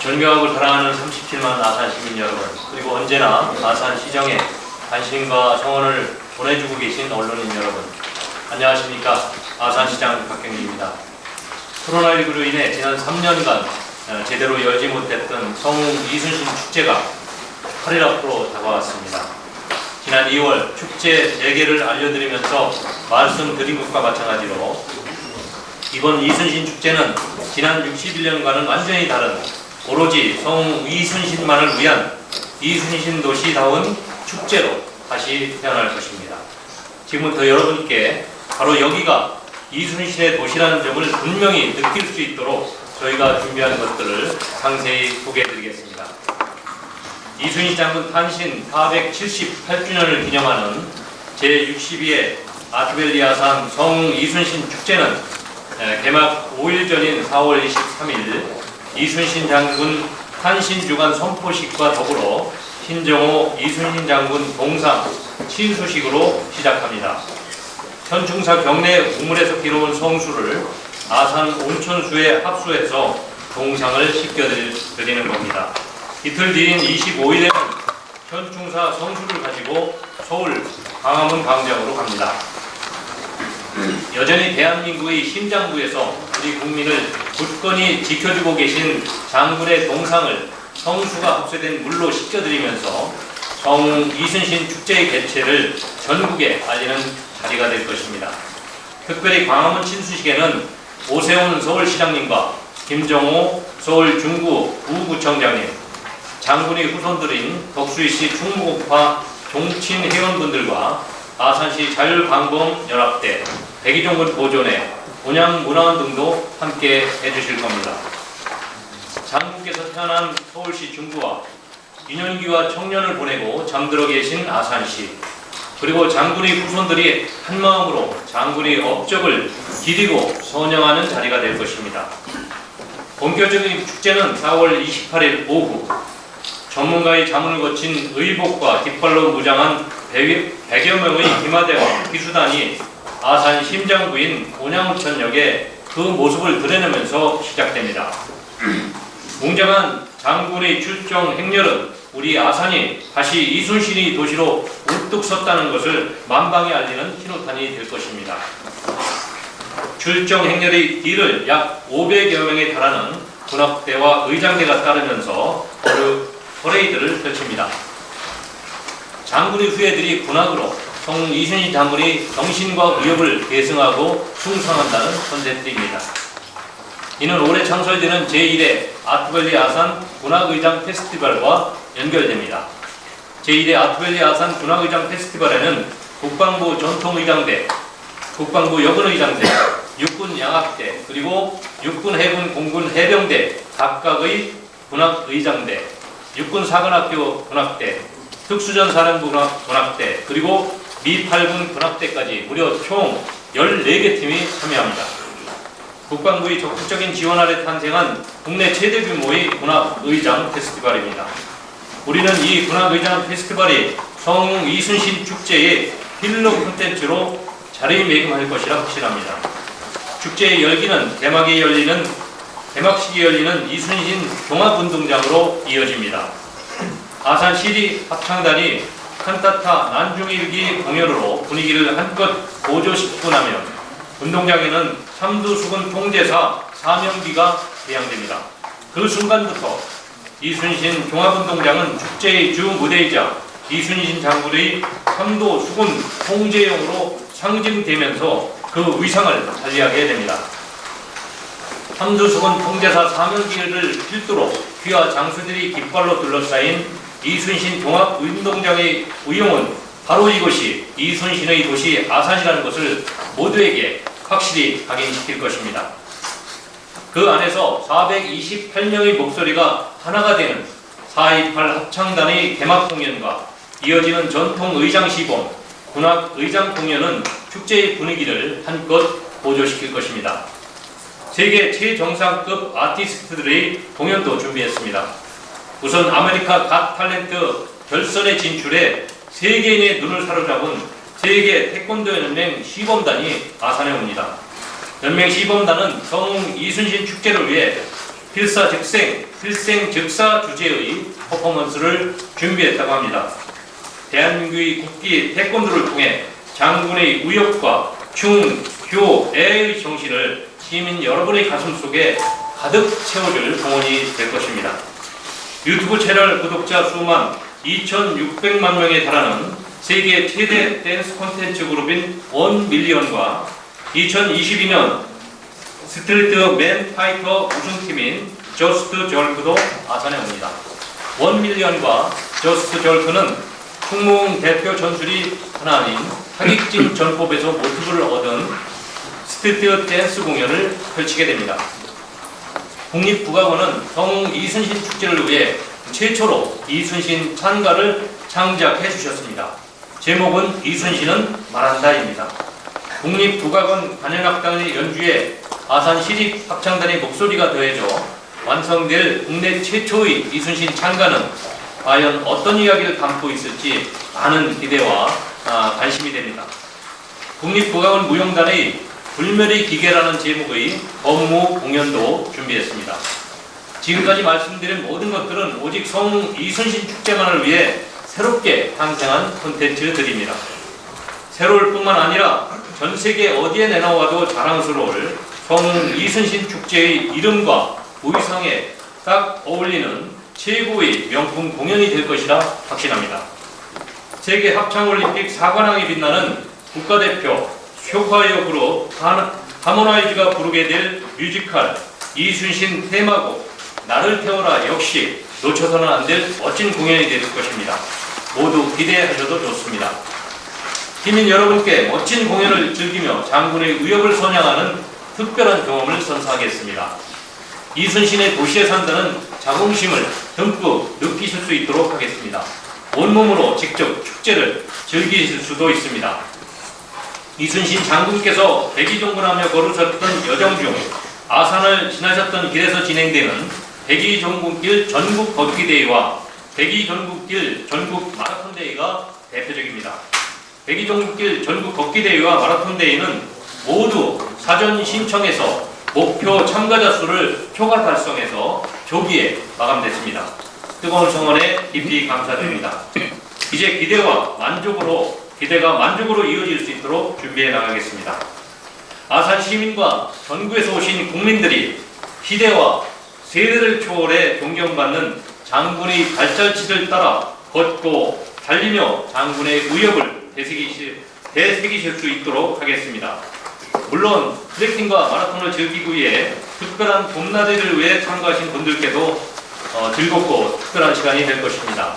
전교학을 사랑하는 37만 아산 시민 여러분, 그리고 언제나 아산 시정에 관심과 성원을 보내주고 계신 언론인 여러분, 안녕하십니까. 아산시장 박경리입니다. 코로나19로 인해 지난 3년간 제대로 열지 못했던 성웅 이순신 축제가 8일 앞으로 다가왔습니다. 지난 2월 축제 재개를 알려드리면서 말씀드린 것과 마찬가지로 이번 이순신 축제는 지난 61년과는 완전히 다른 오로지 성웅 이순신만을 위한 이순신 도시다운 축제로 다시 태어날 것입니다. 지금부터 여러분께 바로 여기가 이순신의 도시라는 점을 분명히 느낄 수 있도록 저희가 준비한 것들을 상세히 소개해드리겠습니다. 이순신 장군 탄신 478주년을 기념하는 제62회 아트밸리 아산 성웅 이순신 축제는 개막 5일 전인 4월 23일 이순신 장군 탄신 주간 선포식과 더불어 신정호 이순신 장군 동상 친수식으로 시작합니다. 현충사 경내 우물에서 기러온 성수를 아산 온천수에 합수해서 동상을 씻겨드리는 겁니다. 이틀 뒤인 25일에는 현충사 성수를 가지고 서울 광화문 광장으로 갑니다. 여전히 대한민국의 심장부에서 우리 국민을 굳건히 지켜주고 계신 장군의 동상을 성수가 합세된 물로 씻겨드리면서 성웅 이순신 축제의 개최를 전국에 알리는 자리가 될 것입니다. 특별히 광화문 친수식에는 오세훈 서울시장님과 김정호 서울 중구 부구청장님, 장군의 후손들인 덕수이시 충무공파 종친 회원분들과 아산시 자율방범연합대, 백이종군 보존회, 온양문화원 등도 함께 해주실 겁니다. 장군께서 태어난 서울시 중구와 유년기와 청년을 보내고 잠들어 계신 아산시, 그리고 장군의 후손들이 한마음으로 장군의 업적을 기리고 선영하는 자리가 될 것입니다. 본격적인 축제는 4월 28일 오후 전문가의 자문을 거친 의복과 깃발로 무장한 100여 명의 기마대와 기수단이 아산 심장부인 온양우천역에 그 모습을 드러내면서 시작됩니다. 웅장한 장군의 출정 행렬은 우리 아산이 다시 이순신의 도시로 우뚝 섰다는 것을 만방에 알리는 신호탄이 될 것입니다. 출정 행렬의 뒤를 약 500여 명에 달하는 군악대와 의장대가 따르면서 퍼레이드를 펼칩니다. 장군의 후예들이 군악으로 성웅 이순신 장군의 정신과 의욕을 계승하고 충성한다는 컨셉입니다. 이는 올해 창설되는 제1회 아트밸리 아산 군악의장 페스티벌과 연결됩니다. 제1회 아트밸리 아산 군악의장 페스티벌에는 국방부 전통의장대, 국방부 여군의장대, 육군양악대, 그리고 육군, 해군, 공군, 해병대 각각의 군악의장대, 육군사관학교 군악대, 특수전사령부 군악대, 그리고 미 8군 군악대까지 무려 총 14개 팀이 참여합니다. 국방부의 적극적인 지원 아래 탄생한 국내 최대 규모의 군악의장 페스티벌입니다. 우리는 이 군악의장 페스티벌이 성웅 이순신 축제의 필러 콘텐츠로 자리매김할 것이라 확실합니다. 축제의 열기는 개막식이 열리는 이순신 종합운동장으로 이어집니다. 아산 시리 합창단이 칸타타 난중일기 공연으로 분위기를 한껏 고조시키고 나면 운동장에는 삼두수군 통제사 사명기가 개양됩니다. 그 순간부터 이순신 종합운동장은 축제의 주 무대이자 이순신 장군의 삼도수군 통제용으로 상징되면서 그 위상을 달리하게 됩니다. 삼두수군 통제사 사명기를 필두로 귀화 장수들이 깃발로 둘러싸인 이순신 종합운동장의 의용은 바로 이것이 이순신의 도시 아산이라는 것을 모두에게 확실히 각인시킬 것입니다. 그 안에서 428명의 목소리가 하나가 되는 428 합창단의 개막 공연과 이어지는 전통 의장 시범, 군악 의장 공연은 축제의 분위기를 한껏 고조시킬 것입니다. 세계 최정상급 아티스트들의 공연도 준비했습니다. 우선 아메리카 갓 탤런트 결선에 진출해 세계인의 눈을 사로잡은 세계 태권도 연맹 시범단이 아산에 옵니다. 연맹 시범단은 성웅 이순신 축제를 위해 필사즉생 필생 즉사 주제의 퍼포먼스를 준비했다고 합니다. 대한민국의 국기 태권도를 통해 장군의 의욕과 충, 효, 애의 정신을 시민 여러분의 가슴 속에 가득 채워줄 공헌이 될 것입니다. 유튜브 채널 구독자 수만 2,600만 명에 달하는 세계 최대 댄스 콘텐츠 그룹인 1밀리언과 2022년 스트리트 맨 파이터 우승팀인 저스트 절크도 아산에 옵니다. 1밀리언과 저스트 절크는 충무공 대표 전술이 하나 아닌 타깃진 전법에서 모티브를 얻은 스트리트 댄스 공연을 펼치게 됩니다. 국립국악원은 성웅 이순신 축제를 위해 최초로 이순신 찬가를 창작해 주셨습니다. 제목은 이순신은 말한다입니다. 국립국악원 관현악단의 연주에 아산시립합창단의 목소리가 더해져 완성될 국내 최초의 이순신 찬가는 과연 어떤 이야기를 담고 있을지 많은 기대와 관심이 됩니다. 국립국악원 무용단의 불멸의 기계라는 제목의 법무 공연도 준비했습니다. 지금까지 말씀드린 모든 것들은 오직 성웅 이순신 축제만을 위해 새롭게 탄생한 콘텐츠들입니다. 새로울 뿐만 아니라 전 세계 어디에 내놓아도 자랑스러울 성웅 이순신 축제의 이름과 의상에 딱 어울리는 최고의 명품 공연이 될 것이라 확신합니다. 세계 합창올림픽 4관왕에 빛나는 국가대표 쇼파이어 그룹 하모나이즈가 부르게 될 뮤지컬 이순신 테마곡 나를 태워라 역시 놓쳐서는 안 될 멋진 공연이 될 것입니다. 모두 기대하셔도 좋습니다. 시민 여러분께 멋진 공연을 즐기며 장군의 의욕을 선양하는 특별한 경험을 선사하겠습니다. 이순신의 도시에 산다는 자긍심을 듬뿍 느끼실 수 있도록 하겠습니다. 온몸으로 직접 축제를 즐기실 수도 있습니다. 이순신 장군께서 백의종군하며 걸으셨던 여정 중 아산을 지나셨던 길에서 진행되는 백의종군길 전국 걷기대회와 백의종군길 전국 마라톤대회가 대표적입니다. 백의종군길 전국 걷기대회와 마라톤대회는 모두 사전 신청해서 목표 참가자 수를 초과 달성해서 조기에 마감됐습니다. 뜨거운 성원에 깊이 감사드립니다. 이제 기대가 만족으로 이어질 수 있도록 준비해 나가겠습니다. 아산 시민과 전국에서 오신 국민들이 시대와 세대를 초월해 존경받는 장군의 발자취를 따라 걷고 달리며 장군의 의욕을 되새기실 수 있도록 하겠습니다. 물론 트레킹과 마라톤을 즐기기 위해 특별한 봄나들이를 위해 참가하신 분들께도 즐겁고 특별한 시간이 될 것입니다.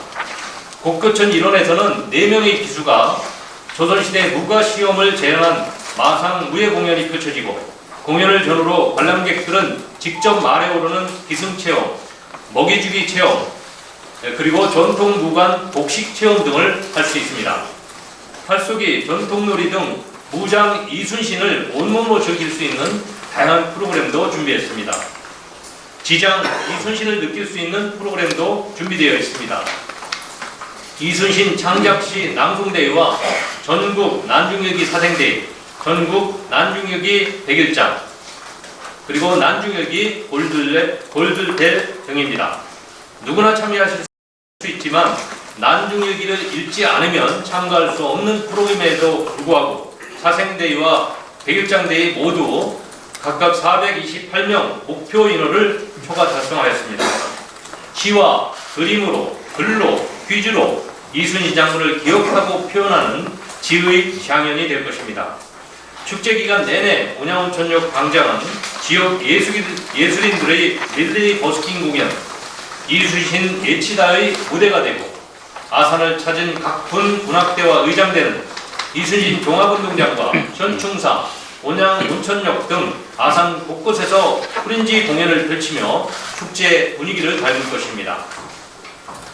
곡교천 일원에서는 4명의 기수가 조선시대 무가시험을 재현한 마상 무예 공연이 펼쳐지고 공연을 전후로 관람객들은 직접 말에 오르는 기승체험, 먹이주기 체험, 그리고 전통 무관 복식 체험 등을 할 수 있습니다. 활쏘기, 전통놀이 등 무장 이순신을 온몸으로 즐길 수 있는 다양한 프로그램도 준비했습니다. 지장 이순신을 느낄 수 있는 프로그램도 준비되어 있습니다. 이순신 창작시 낭송대회와 전국 난중일기 사생대회, 전국 난중일기 100일장, 그리고 난중일기 골들벨 등입니다. 누구나 참여하실 수 있지만 난중일기를 읽지 않으면 참가할 수 없는 프로그램에도 불구하고 사생대회와 100일장대회 모두 각각 428명 목표 인원을 초과 달성하였습니다. 시와 그림으로, 글로, 퀴즈로 이순신 장군을 기억하고 표현하는 지의 향연이 될 것입니다. 축제 기간 내내 온양온천역 광장은 지역 예술인들의 릴레이 버스킹 공연, 이순신 예치다의 무대가 되고 아산을 찾은 각군 군악대와 의장대는 이순신 종합운동장과 현충사, 온양온천역 등 아산 곳곳에서 프린지 공연을 펼치며 축제 분위기를 달굴 것입니다.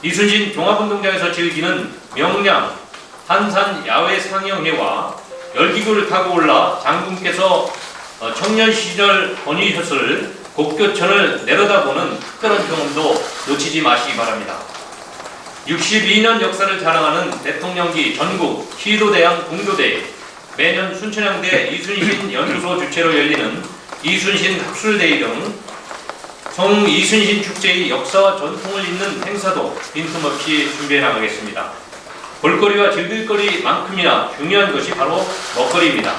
이순신 종합운동장에서 즐기는 명량 한산 야외 상영회와 열기구를 타고 올라 장군께서 청년 시절 거니셨을 곡교천을 내려다보는 특별한 경험도 놓치지 마시기 바랍니다. 62년 역사를 자랑하는 대통령기 전국 시도대항 공도대회, 매년 순천향대 이순신 연구소 주최로 열리는 이순신 학술대회 등 성 이순신 축제의 역사와 전통을 잇는 행사도 빈틈없이 준비해 나가겠습니다. 볼거리와 즐길거리만큼이나 중요한 것이 바로 먹거리입니다.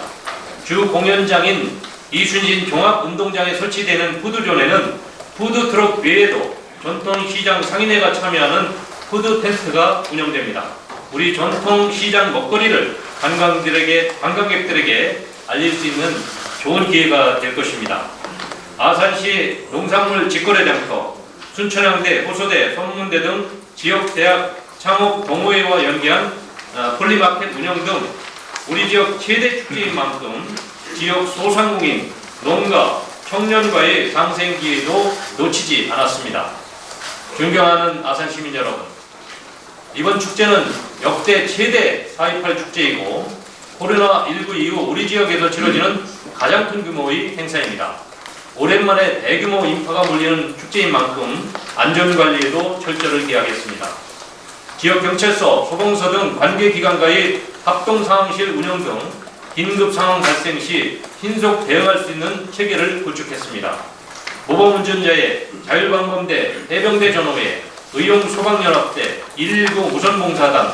주 공연장인 이순신 종합운동장에 설치되는 푸드존에는 푸드트럭 외에도 전통시장 상인회가 참여하는 푸드텐트가 운영됩니다. 우리 전통시장 먹거리를 관광객들에게 알릴 수 있는 좋은 기회가 될 것입니다. 아산시 농산물 직거래장터, 순천향대, 호소대, 성문대 등 지역 대학 창업 동호회와 연계한 폴리마켓 운영 등 우리 지역 최대 축제인 만큼 지역 소상공인, 농가, 청년과의 상생 기회도 놓치지 않았습니다. 존경하는 아산 시민 여러분, 이번 축제는 역대 최대 4.28 축제이고 코로나19 이후 우리 지역에서 치러지는 가장 큰 규모의 행사입니다. 오랜만에 대규모 인파가 몰리는 축제인 만큼 안전관리에도 철저를 기하겠습니다. 지역경찰서, 소방서 등 관계기관과의 합동상황실 운영 등 긴급상황 발생 시 신속 대응할 수 있는 체계를 구축했습니다. 모범운전자의 자율방범대, 해병대 전호회, 의용소방연합대, 119 무선봉사단,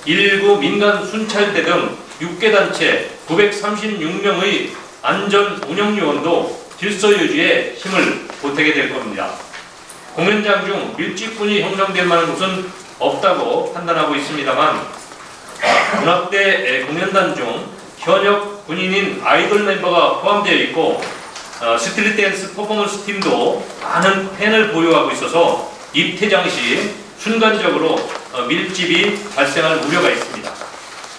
119 민간순찰대 등 6개 단체 936명의 안전 운영요원도 질서 유지에 힘을 보태게 될 겁니다. 공연장 중 밀집군이 형성될 만한 곳은 없다고 판단하고 있습니다만 군악대 공연단 중 현역 군인인 아이돌 멤버가 포함되어 있고 스트릿 댄스 퍼포먼스 팀도 많은 팬을 보유하고 있어서 입퇴장 시 순간적으로 밀집이 발생할 우려가 있습니다.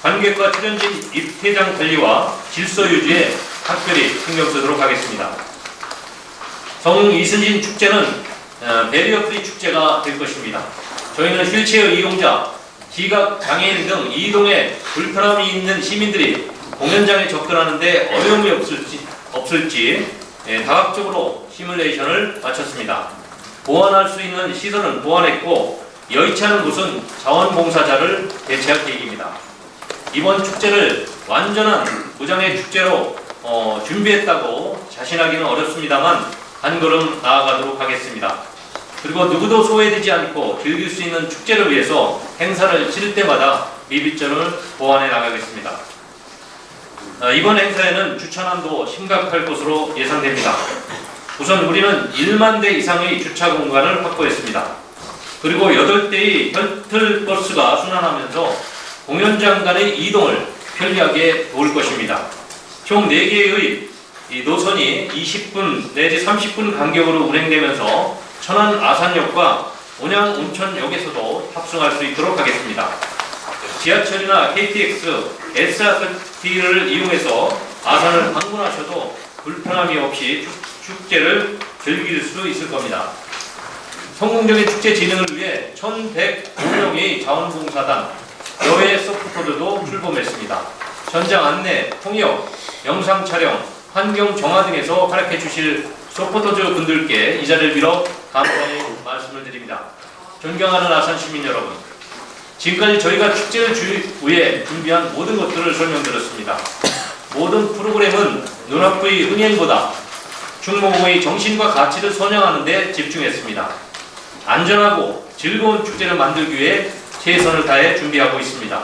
관객과 출연진 입퇴장 관리와 질서 유지에 특별히 신경 쓰도록 하겠습니다. 성 이순신 축제는 배리어 프리 축제가 될 것입니다. 저희는 휠체어 이용자, 시각 장애인 등 이동에 불편함이 있는 시민들이 공연장에 접근하는데 어려움이 없을지 다각적으로 시뮬레이션을 마쳤습니다. 보완할 수 있는 시설은 보완했고 여의치 않은 곳은 자원봉사자를 배치할 계획입니다. 이번 축제를 완전한 무장애 축제로 준비했다고 자신하기는 어렵습니다만 한 걸음 나아가도록 하겠습니다. 그리고 누구도 소외되지 않고 즐길 수 있는 축제를 위해서 행사를 치를 때마다 미비점을 보완해 나가겠습니다. 이번 행사에는 주차난도 심각할 것으로 예상됩니다. 우선 우리는 1만 대 이상의 주차 공간을 확보했습니다. 그리고 8대의 셔틀버스가 순환하면서 공연장 간의 이동을 편리하게 도울 것입니다. 총 4개의 이 노선이 20분 내지 30분 간격으로 운행되면서 천안 아산역과 온양 온천역에서도 탑승할 수 있도록 하겠습니다. 지하철이나 KTX, SRT를 이용해서 아산을 방문하셔도 불편함이 없이 축제를 즐길 수 있을 겁니다. 성공적인 축제 진행을 위해 1105명의 자원봉사단, 여외 서포터들도 출범했습니다. 현장 안내, 통역, 영상 촬영, 환경 정화 등에서 활약해 주실 서포터즈 분들께 이 자리를 빌어 감사의 말씀을 드립니다. 존경하는 아산 시민 여러분, 지금까지 저희가 축제를 위해 준비한 모든 것들을 설명드렸습니다. 모든 프로그램은 눈앞의 흥행보다 충무공의 정신과 가치를 선양하는 데 집중했습니다. 안전하고 즐거운 축제를 만들기 위해 최선을 다해 준비하고 있습니다.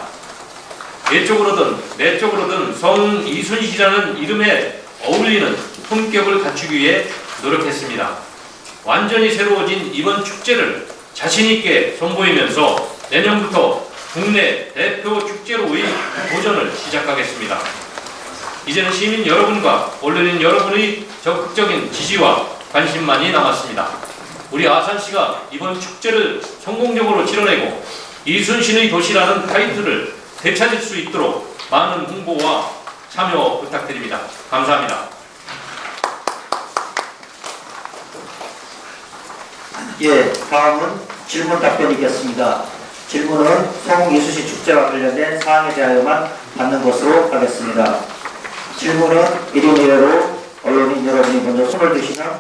외적으로든 내적으로든 성 이순신이라는 이름에 어울리는 품격을 갖추기 위해 노력했습니다. 완전히 새로워진 이번 축제를 자신있게 선보이면서 내년부터 국내 대표 축제로의 도전을 시작하겠습니다. 이제는 시민 여러분과 언론인 여러분의 적극적인 지지와 관심만이 남았습니다. 우리 아산시가 이번 축제를 성공적으로 치러내고 이순신의 도시라는 타이틀을 되찾을 수 있도록 많은 홍보와 참여 부탁드립니다. 감사합니다. 예, 다음은 질문 답변이 있겠습니다. 질문은 성 이순신 축제와 관련된 사항에 대하여만 받는 것으로 하겠습니다. 질문은 1인 1회로 언론인 여러분이 먼저 손을 드시면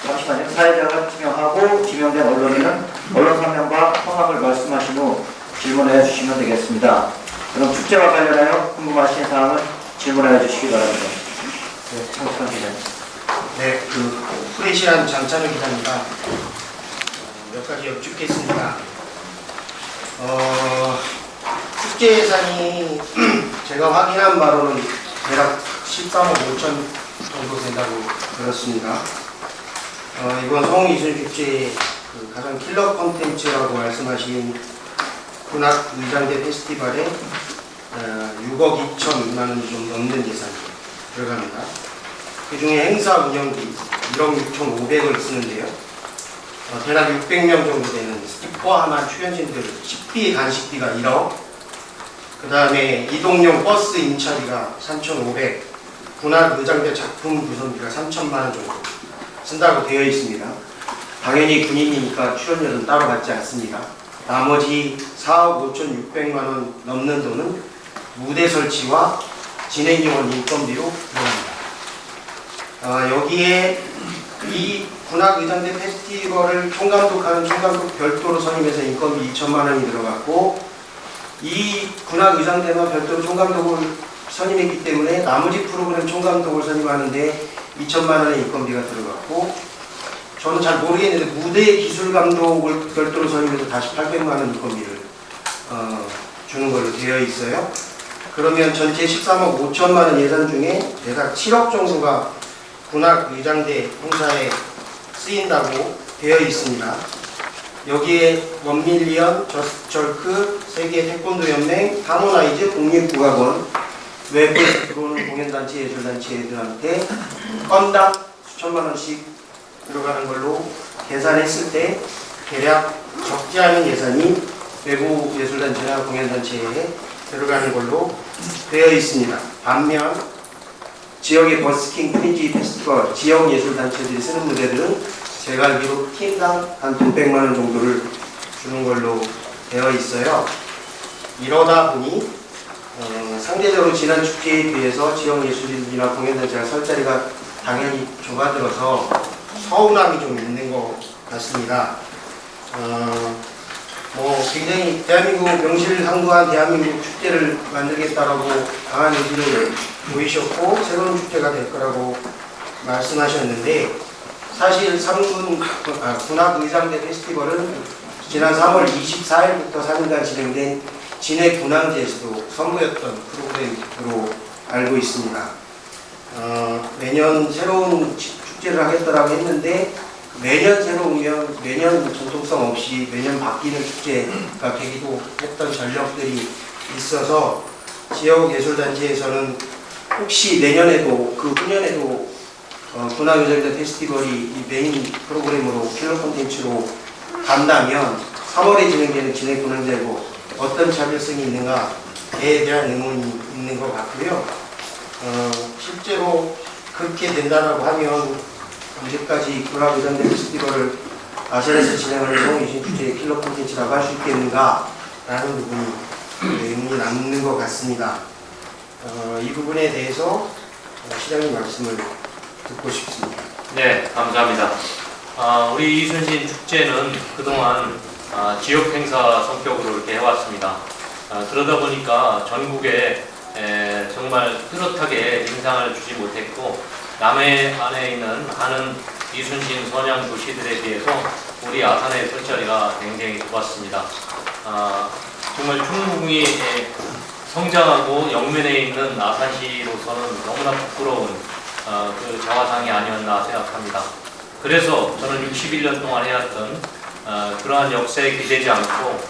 잠시만요. 사회자가 지명하고 지명된 언론인은 언론 사명과 성함을 말씀하신 후 질문해 주시면 되겠습니다. 그럼 축제와 관련하여 궁금하신 사항은 질문해 주시기 바랍니다. 네, 창수한 기자님. 네, 프레시한 장찬호 기자입니다. 몇 가지 여쭙겠습니다. 축제 예산이 제가 확인한 바로는 대략 13억 5천 정도 된다고 들었습니다. 이번 성이순 축제의 가장 킬러 콘텐츠라고 말씀하신 군악 의장대 페스티벌에 6억 2천만 원이 좀 넘는 예산이 들어갑니다. 그 중에 행사 운영비 1억 6천 5백을 쓰는데요. 대략 600명 정도 되는 포함한 출연진들 식비, 간식비가 1억, 그 다음에 이동용 버스 임차비가 3,500, 군악 의장대 작품 구성비가 3천만 원 정도 쓴다고 되어 있습니다. 당연히 군인이니까 출연료는 따로 받지 않습니다. 나머지 4억 5,600만 원 넘는 돈은 무대 설치와 진행요원 인건비로 들어갑니다. 여기에 이 군악의장대 페스티벌을 총감독하는 총감독 별도로 선임해서 인건비 2천만 원이 들어갔고, 이 군악의장대만 별도로 총감독을 선임했기 때문에 나머지 프로그램 총감독을 선임하는데 2천만 원의 인건비가 들어갔고, 저는 잘 모르겠는데 무대 기술 감독을 별도로 선임해서 다시 800만 원 인건비를 주는 걸로 되어 있어요. 그러면 전체 13억 5천만 원 예산 중에 대략 7억 정도가 군악 의장대 행사에 쓰인다고 되어 있습니다. 여기에 원밀리언, 저스트절크, 세계 태권도 연맹, 하모나이즈, 국립국악원, 외부에서 들어오는 공연단체, 예술단체들한테 건당 수천만 원씩 들어가는 걸로 계산했을 때 대략 적지 않은 예산이 외부 예술단체나 공연단체에 들어가는 걸로 되어 있습니다. 반면 지역의 버스킹, 프린지 페스티벌, 지역 예술단체들이 쓰는 무대들은 제가 알기로 팀당 한 200만 원 정도를 주는 걸로 되어 있어요. 이러다 보니 상대적으로 지난 축제에 비해서 지역 예술인이나 공연단체가 설 자리가 당연히 좁아들어서 서운함이 좀 있는 것 같습니다. 굉장히 대한민국 명실을 상부한 대한민국 축제를 만들겠다라고 강한 의지를 보이셨고 새로운 축제가 될 거라고 말씀하셨는데, 사실 군악의장대 페스티벌은 지난 3월 24일부터 3일간 진행된 진해 군항제에서도 선보였던 프로그램으로 알고 있습니다. 매년 새로운 축제를 하겠다라고 했는데 매년 새로우면 매년 전통성 없이 매년 바뀌는 축제가 되기도 했던 전력들이 있어서 지역 예술단체에서는 혹시 내년에도 그 후년에도 군악의장대 페스티벌이 이 메인 프로그램으로 킬러 콘텐츠로 간다면 3월에 진행되는 진해 군항제고 어떤 차별성이 있는가에 대한 의문이 있는 것 같고요. 실제로 그렇게 된다라고 하면 언제까지 군악의장대 페스티벌을 아시아에서 진행하는 성인신 축제의 킬러 콘텐츠라고 할 수 있겠는가 라는 부분이 의문이 남는 것 같습니다. 이 부분에 대해서 시장님 말씀을 듣고 싶습니다. 네, 감사합니다. 우리 이순신 축제는 그동안 지역 행사 성격으로 이렇게 해왔습니다. 그러다 보니까 전국에 정말 뚜렷하게 인상을 주지 못했고, 남해 안에 있는 많은 이순신 선양 도시들에 비해서 우리 아산의 술자리가 굉장히 좁았습니다. 정말 충무궁이 성장하고 영면에 있는 아산시로서는 너무나 부끄러운 그 자화상이 아니었나 생각합니다. 그래서 저는 61년 동안 해왔던 그러한 역사에 기대지 않고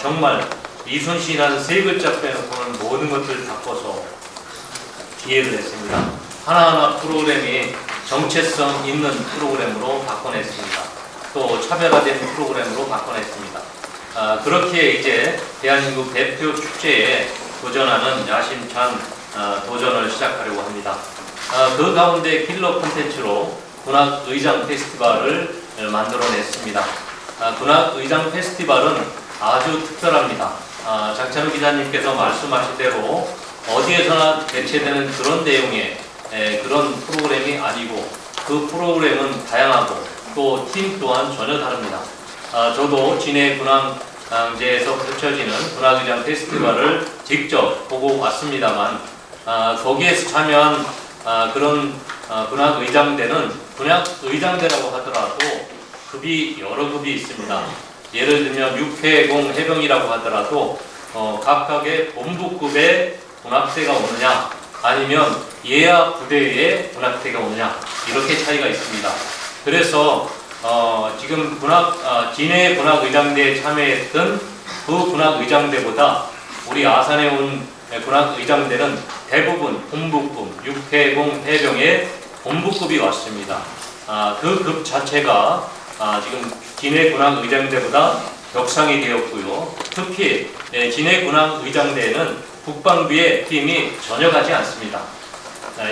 정말 이순신이라는 세 글자 빼놓고는 모든 것들을 바꿔서 기획을 했습니다. 하나하나 프로그램이 정체성 있는 프로그램으로 바꿔냈습니다. 또 차별화된 프로그램으로 바꿔냈습니다. 그렇게 이제 대한민국 대표 축제에 도전하는 야심찬 도전을 시작하려고 합니다. 그 가운데 킬러 콘텐츠로 군악의장 페스티벌을 만들어냈습니다. 군악의장 페스티벌은 아주 특별합니다. 장찬호 기자님께서 말씀하신 대로 어디에서나 개최되는 그런 내용의 그런 프로그램이 아니고, 그 프로그램은 다양하고 또 팀 또한 전혀 다릅니다. 저도 진해 군항제에서 펼쳐지는 군악의장 페스티벌을 직접 보고 왔습니다만 거기에서 참여한 그런 군악의장대는 군악의장대라고 하더라도 급이 여러 급이 있습니다. 예를 들면 육해공 해병이라고 하더라도 각각의 본부급의 군악대가 오느냐 아니면 예하 부대의 군악대가 오느냐 이렇게 차이가 있습니다. 그래서 지금 진해 군악의장대에 참여했던 그 군악의장대보다 우리 아산에 온 군악의장대는 대부분 본부급, 육해공 해병의 본부급이 왔습니다. 그 급 자체가 지금 진해 군악의장대보다 격상이 되었고요. 특히 진해 군악의장대에는 국방부의 팀이 전혀 가지 않습니다.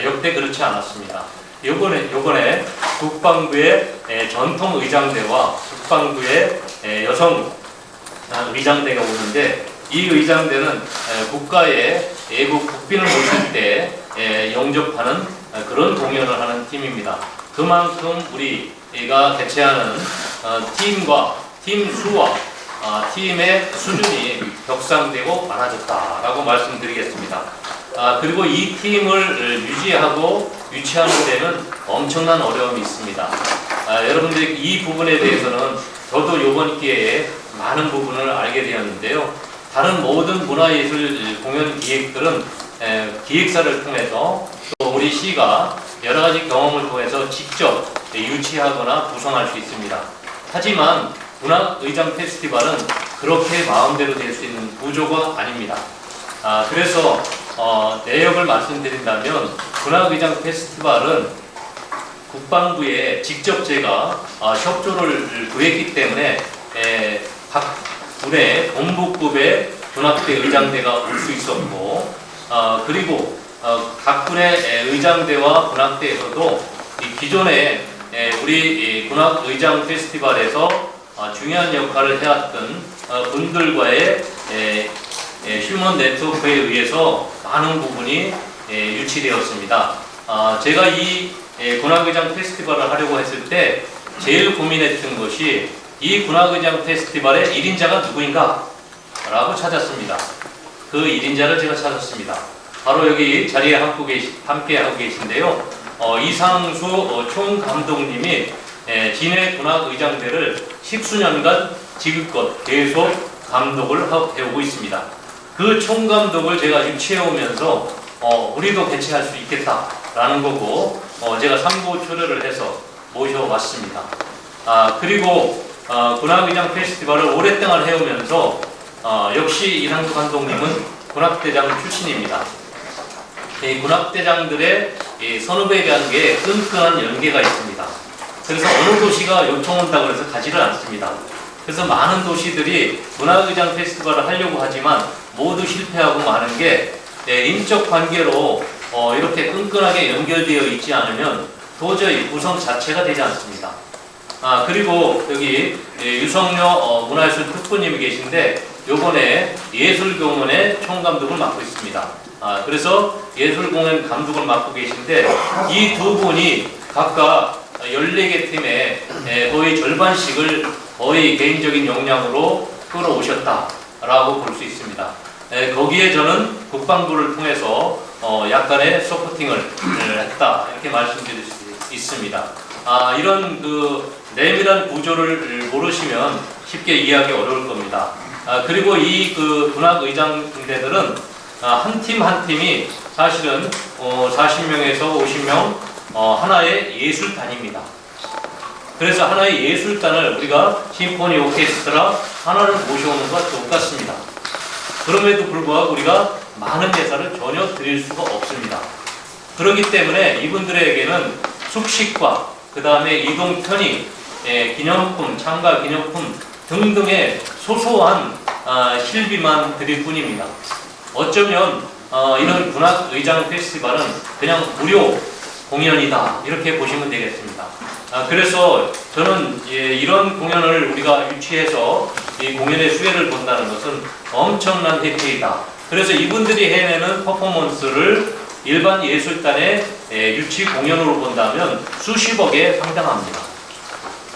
역대 그렇지 않았습니다. 요번에 국방부의 전통 의장대와 국방부의 여성 의장대가 오는데 이 의장대는 국가의 애국 국빈을 모실 때 영접하는 그런 공연을 하는 팀입니다. 그만큼 우리가 개최하는 팀과 팀 수와 팀의 수준이 격상되고 많아졌다라고 말씀드리겠습니다. 그리고 이 팀을 유지하고 유치하는 데는 엄청난 어려움이 있습니다. 여러분들이 이 부분에 대해서는 저도 이번 기회에 많은 부분을 알게 되었는데요. 다른 모든 문화예술 공연 기획들은 기획사를 통해서 또 우리 시가 여러 가지 경험을 통해서 직접 유치하거나 구성할 수 있습니다. 하지만 군악의장 페스티벌은 그렇게 마음대로 될 수 있는 구조가 아닙니다. 그래서 내역을 말씀드린다면 군악의장 페스티벌은 국방부에 직접 제가 협조를 구했기 때문에 각 군의 본부급의 군악대 의장대가 올 수 있었고 그리고 각 군의 의장대와 군악대에서도 기존에 우리 군악의장 페스티벌에서 중요한 역할을 해왔던 분들과의 휴먼 네트워크에 의해서 많은 부분이 유치되었습니다. 제가 이 군악의장 페스티벌을 하려고 했을 때 제일 고민했던 것이 이 군악의장 페스티벌의 1인자가 누구인가? 라고 찾았습니다. 그 1인자를 제가 찾았습니다. 바로 여기 자리에 함께 하고 계신데요. 이상수 총감독님이 진해 군악의장대를 10수년간 지금껏 계속 감독을 해오고 있습니다. 그 총감독을 제가 유치해오면서 우리도 개최할 수 있겠다라는 거고 제가 삼고초려를 해서 모셔왔습니다. 그리고 군악의장 페스티벌을 오랫동안 해오면서 역시 이상수 감독님은 군악대장 출신입니다. 이 군악대장들의 선후배에 대한 게 끈끈한 연계가 있습니다. 그래서 어느 도시가 요청한다고 해서 가지를 않습니다. 그래서 많은 도시들이 군악의장 페스티벌을 하려고 하지만 모두 실패하고 마는 게 인적 관계로 이렇게 끈끈하게 연결되어 있지 않으면 도저히 구성 자체가 되지 않습니다. 그리고 여기 유성료 문화예술 특보님이 계신데 요번에 예술공연의 총감독을 맡고 있습니다. 그래서 예술공연 감독을 맡고 계신데 이 두 분이 각각 14개 팀에 거의 절반씩을 거의 개인적인 역량으로 끌어오셨다라고 볼 수 있습니다. 거기에 저는 국방부를 통해서 약간의 서포팅을 했다 이렇게 말씀드릴 수 있습니다. 이런 그 내밀한 구조를 모르시면 쉽게 이해하기 어려울 겁니다. 그리고 이 그 군악의장 군대들은 한 팀 한 팀이 사실은 40명에서 50명 하나의 예술단입니다. 그래서 하나의 예술단을 우리가 심포니 오케스트라 하나를 모셔오는 것과 똑같습니다. 그럼에도 불구하고 우리가 많은 예산을 전혀 드릴 수가 없습니다. 그렇기 때문에 이분들에게는 숙식과 그 다음에 이동 편의, 기념품, 참가 기념품 등등의 소소한 실비만 드릴 뿐입니다. 어쩌면 이런 군악의장 페스티벌은 그냥 무료 공연이다 이렇게 보시면 되겠습니다. 그래서 저는 이런 공연을 우리가 유치해서 이 공연의 수혜를 본다는 것은 엄청난 혜택이다. 그래서 이분들이 해내는 퍼포먼스를 일반 예술단의 유치 공연으로 본다면 수십억에 상당합니다.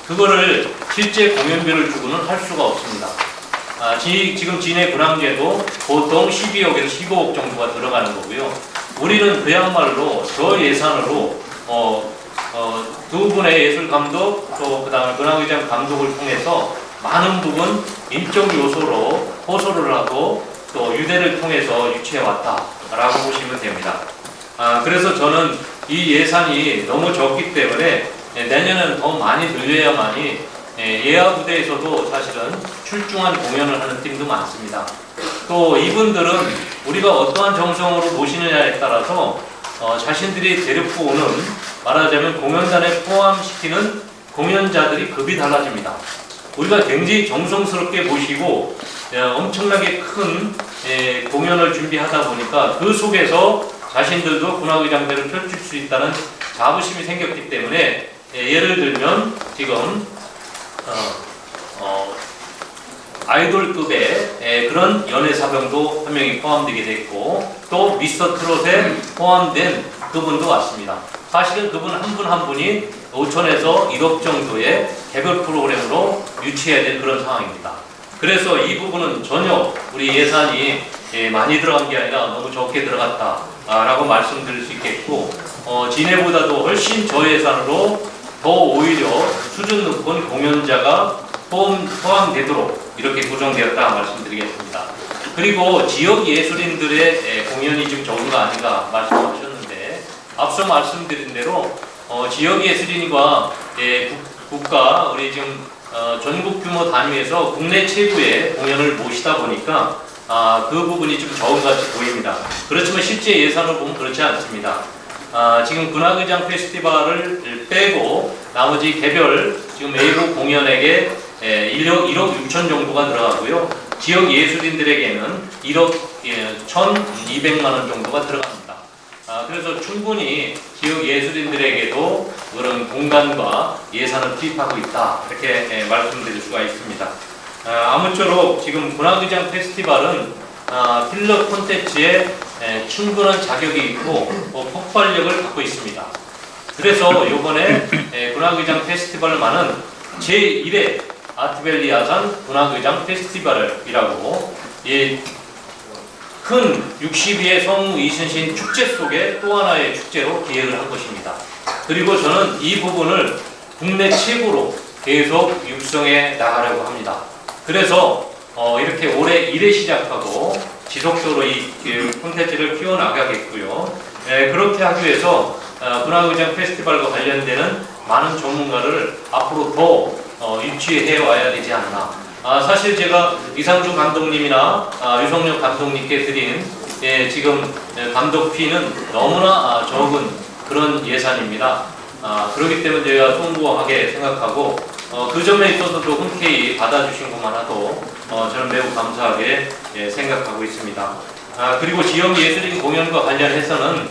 그거를 실제 공연비를 주고는 할 수가 없습니다. 지금 진해 군항제도 보통 12억에서 15억 정도가 들어가는 거고요. 우리는 그야말로 저 예산으로 두 분의 예술 감독 또 그다음에 문화의장 감독을 통해서 많은 부분 인적 요소로 호소를 하고 또 유대를 통해서 유치해 왔다라고 보시면 됩니다. 그래서 저는 이 예산이 너무 적기 때문에 내년에는 더 많이 늘려야만이 예하 부대에서도 사실은 출중한 공연을 하는 팀도 많습니다. 또 이분들은 우리가 어떠한 정성으로 모시느냐에 따라서 자신들이 데리고 오는 말하자면 공연단에 포함시키는 공연자들이 급이 달라집니다. 우리가 굉장히 정성스럽게 모시고 엄청나게 큰 공연을 준비하다 보니까 그 속에서 자신들도 군악의장대를 펼칠 수 있다는 자부심이 생겼기 때문에 예를 들면 지금 아이돌급의 그런 연예사병도 한 명이 포함되게 됐고 또 미스터 트롯에 포함된 그분도 왔습니다. 사실은 그분 한 분 한 분이 5천에서 1억 정도의 개별 프로그램으로 유치해야 될 그런 상황입니다. 그래서 이 부분은 전혀 우리 예산이 많이 들어간 게 아니라 너무 적게 들어갔다라고 말씀드릴 수 있겠고 진해보다도 훨씬 저예산으로 더 오히려 수준 높은 공연자가 포함되도록 이렇게 구성되었다 말씀드리겠습니다. 그리고 지역 예술인들의 공연이 좀 적은 거 아닌가 말씀하셨는데 앞서 말씀드린 대로 지역 예술인과 국가 우리 지금 전국 규모 단위에서 국내 최고의 공연을 모시다 보니까 그 부분이 좀 적은 것 같이 보입니다. 그렇지만 실제 예산을 보면 그렇지 않습니다. 지금 군악의장 페스티벌을 빼고 나머지 개별 지금 외부 공연에게 1억 6천 정도가 들어가고요. 지역 예술인들에게는 1억 1,200만 원 정도가 들어갑니다. 그래서 충분히 지역 예술인들에게도 그런 공간과 예산을 투입하고 있다 이렇게 말씀드릴 수가 있습니다. 아무쪼록 지금 군악의장 페스티벌은 필러 콘텐츠에 충분한 자격이 있고 폭발력을 갖고 있습니다. 그래서 이번에 군악의장 페스티벌만은 제1회 아트밸리 야산 군악의장 페스티벌이라고 큰 62의 성우 이순신 축제 속에 또 하나의 축제로 기획을 한 것입니다. 그리고 저는 이 부분을 국내 최고로 계속 육성해 나가려고 합니다. 그래서 이렇게 올해 1회 시작하고 지속적으로 이 콘텐츠를 키워나가겠고요. 그렇게 하기 위해서 군악의장 페스티벌과 관련되는 많은 전문가를 앞으로 더 유치해 와야 되지 않나. 사실 제가 이상주 감독님이나 유성룡 감독님께 드린 지금 감독비는 너무나 적은 그런 예산입니다. 그렇기 때문에 제가 송구하게 생각하고 그 점에 있어서도 흔쾌히 받아주신 것만으로도 저는 매우 감사하게 생각하고 있습니다. 그리고 지역 예술인 공연과 관련해서는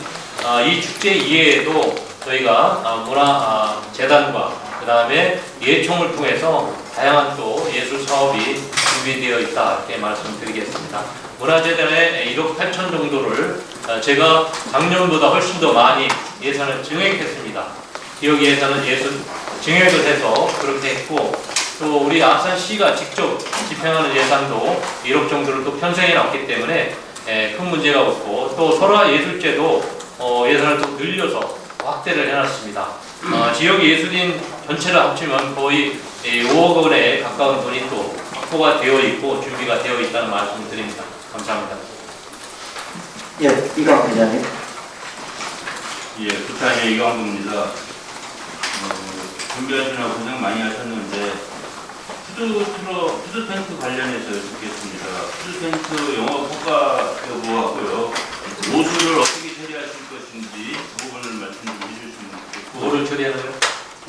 이 축제 이외에도 저희가 문화재단과 그 다음에 예총을 통해서 다양한 또 예술 사업이 준비되어 있다 이렇게 말씀드리겠습니다. 문화재단에 1억 8천 정도를 제가 작년보다 훨씬 더 많이 예산을 증액했습니다. 지역 예산은 증액을 해서 그렇게 했고 또 우리 안산시가 직접 집행하는 예산도 1억 정도를 또 편성해 놨기 때문에 큰 문제가 없고 또 설화예술제도 예산을 또 늘려서 확대를 해놨습니다. 지역 예술인 전체를 합치면 거의 5억 원에 가까운 돈이 또 확보가 되어 있고 준비가 되어 있다는 말씀을 드립니다. 감사합니다. 예, 이광 기자님. 예, 부산의 이광구입니다. 준비하시느라 고생 많이 하셨는데 푸드 탱크 관련해서 듣겠습니다. 푸드 탱크 영업 효과 여부하고요. 오수를 어떻게 처리하실 것인지 그 부분을 말씀 좀 해주시면 좋겠고. 뭐를 처리하나요?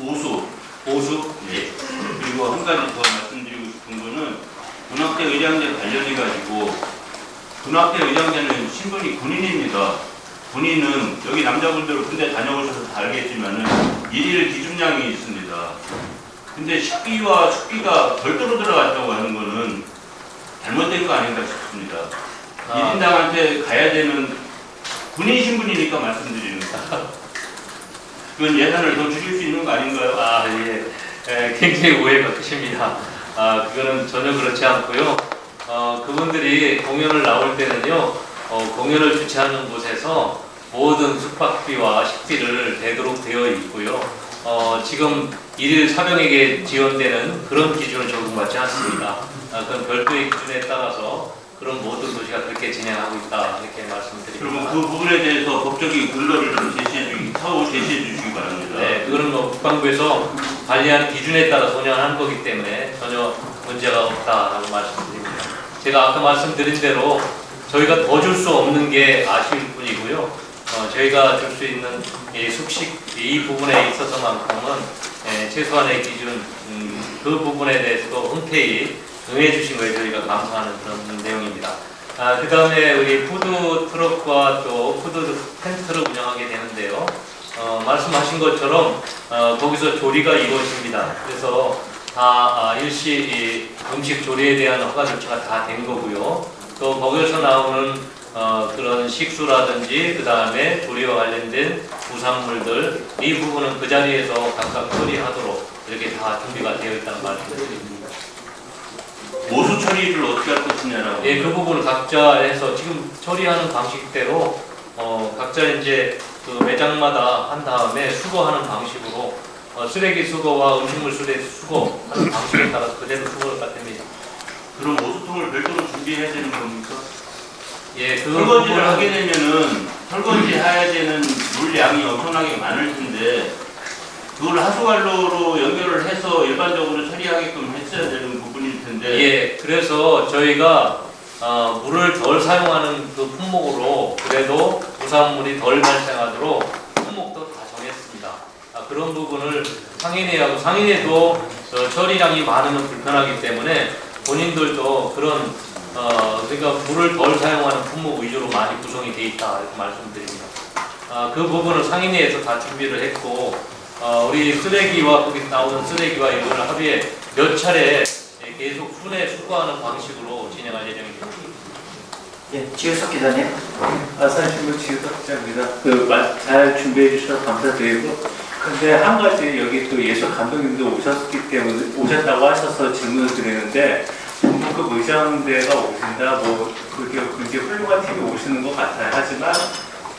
오수? 예. 그리고 한 가지 더 말씀드리고 싶은 거는 군악대 의장제 관련해가지고 군악대 의장제는 신분이 군인입니다. 군인은 여기 남자분들 군대 다녀오셔서 다 알겠지만은 일일 기준량이 있습니다. 근데 식비와 숙비가 별도로 들어갔다고 하는 거는 잘못된 거 아닌가 싶습니다. 1인당한테 가야 되는 군인 신분이니까 말씀드리는 거예요. 그건 예산을 더 줄일 수 있는 거 아닌가요? 예. 굉장히 오해가 크십니다. 그거는 전혀 그렇지 않고요. 그분들이 공연을 나올 때는요, 공연을 주최하는 곳에서 모든 숙박비와 식비를 대도록 되어 있고요. 지금 일일 사병에게 지원되는 그런 기준을 적용받지 않습니다. 그건 별도의 기준에 따라서 그런 모든 도시가 그렇게 진행하고 있다 이렇게 그러면 말씀드립니다. 그 부분에 대해서 법적인 근거를 좀 차후 제시해 주시기 바랍니다. 네, 그거는 뭐 국방부에서 관리하는 기준에 따라서 운영하는 거기 때문에 전혀 문제가 없다라고 말씀드립니다. 제가 아까 말씀드린 대로 저희가 더 줄 수 없는 게 아쉬울 뿐이고요. 저희가 줄 수 있는 이 숙식 이 부분에 있어서만큼은 최소한의 기준 그 부분에 대해서도 흔쾌히 응해 주신 거에 저희가 감사하는 그런 내용입니다. 그 다음에 우리 푸드 트럭과 또 푸드 텐트를 운영하게 되는데요. 말씀하신 것처럼 거기서 조리가 이루어집니다. 그래서 다 일시 이 음식 조리에 대한 허가 조치가 다 된 거고요. 또 거기서 나오는 그런 식수라든지 그 다음에 조리와 관련된 부산물들 이 부분은 그 자리에서 각각 처리하도록 이렇게 다 준비가 되어 있다는 말씀드립니다. 모수 처리를 어떻게 할 것이냐라고. 예, 그 부분은 각자 해서 지금 처리하는 방식대로 각자 이제 그 매장마다 한 다음에 수거하는 방식으로 쓰레기 수거와 음식물 쓰레기 수거하는 방식에 따라서 그대로 수거가 됩니다. 그럼 모수통을 별도로 준비해야 되는 겁니까? 예, 그 설거지를 부분은 하게 되면은 설거지 해야 되는 물량이 엄청나게 많을 텐데 그걸 하수관로로 연결을 해서 일반적으로 처리하게끔 했어야 되는 부분일 텐데. 예, 그래서 저희가 물을 덜 사용하는 그 품목으로 그래도 부산물이 덜 발생하도록 품목도 다 정했습니다. 그런 부분을 상인회하고 상인회도 처리량이 많으면 불편하기 때문에 본인들도 그런 그러니까 물을 덜 사용하는 품목 위주로 많이 구성이 돼 있다 이렇게 말씀드립니다. 그 부분을 상인회에서 다 준비를 했고 우리 쓰레기와 거기 나오는 쓰레기와 이거를 하루에 몇 차례 계속 순회 수거하는 방식으로 진행할 예정입니다. 예, 지우석 기자님. 아산신문 지우석 기자입니다. 잘 준비해 주셔서 감사드리고, 근데 한 가지 여기 또 예술 감독님도 오셨기 때문에 오셨다고 하셔서 질문을 드리는데 전문급 의장대가 오신다, 뭐 그게 굉장히 훌륭한 팀이 오시는 것 같아요. 하지만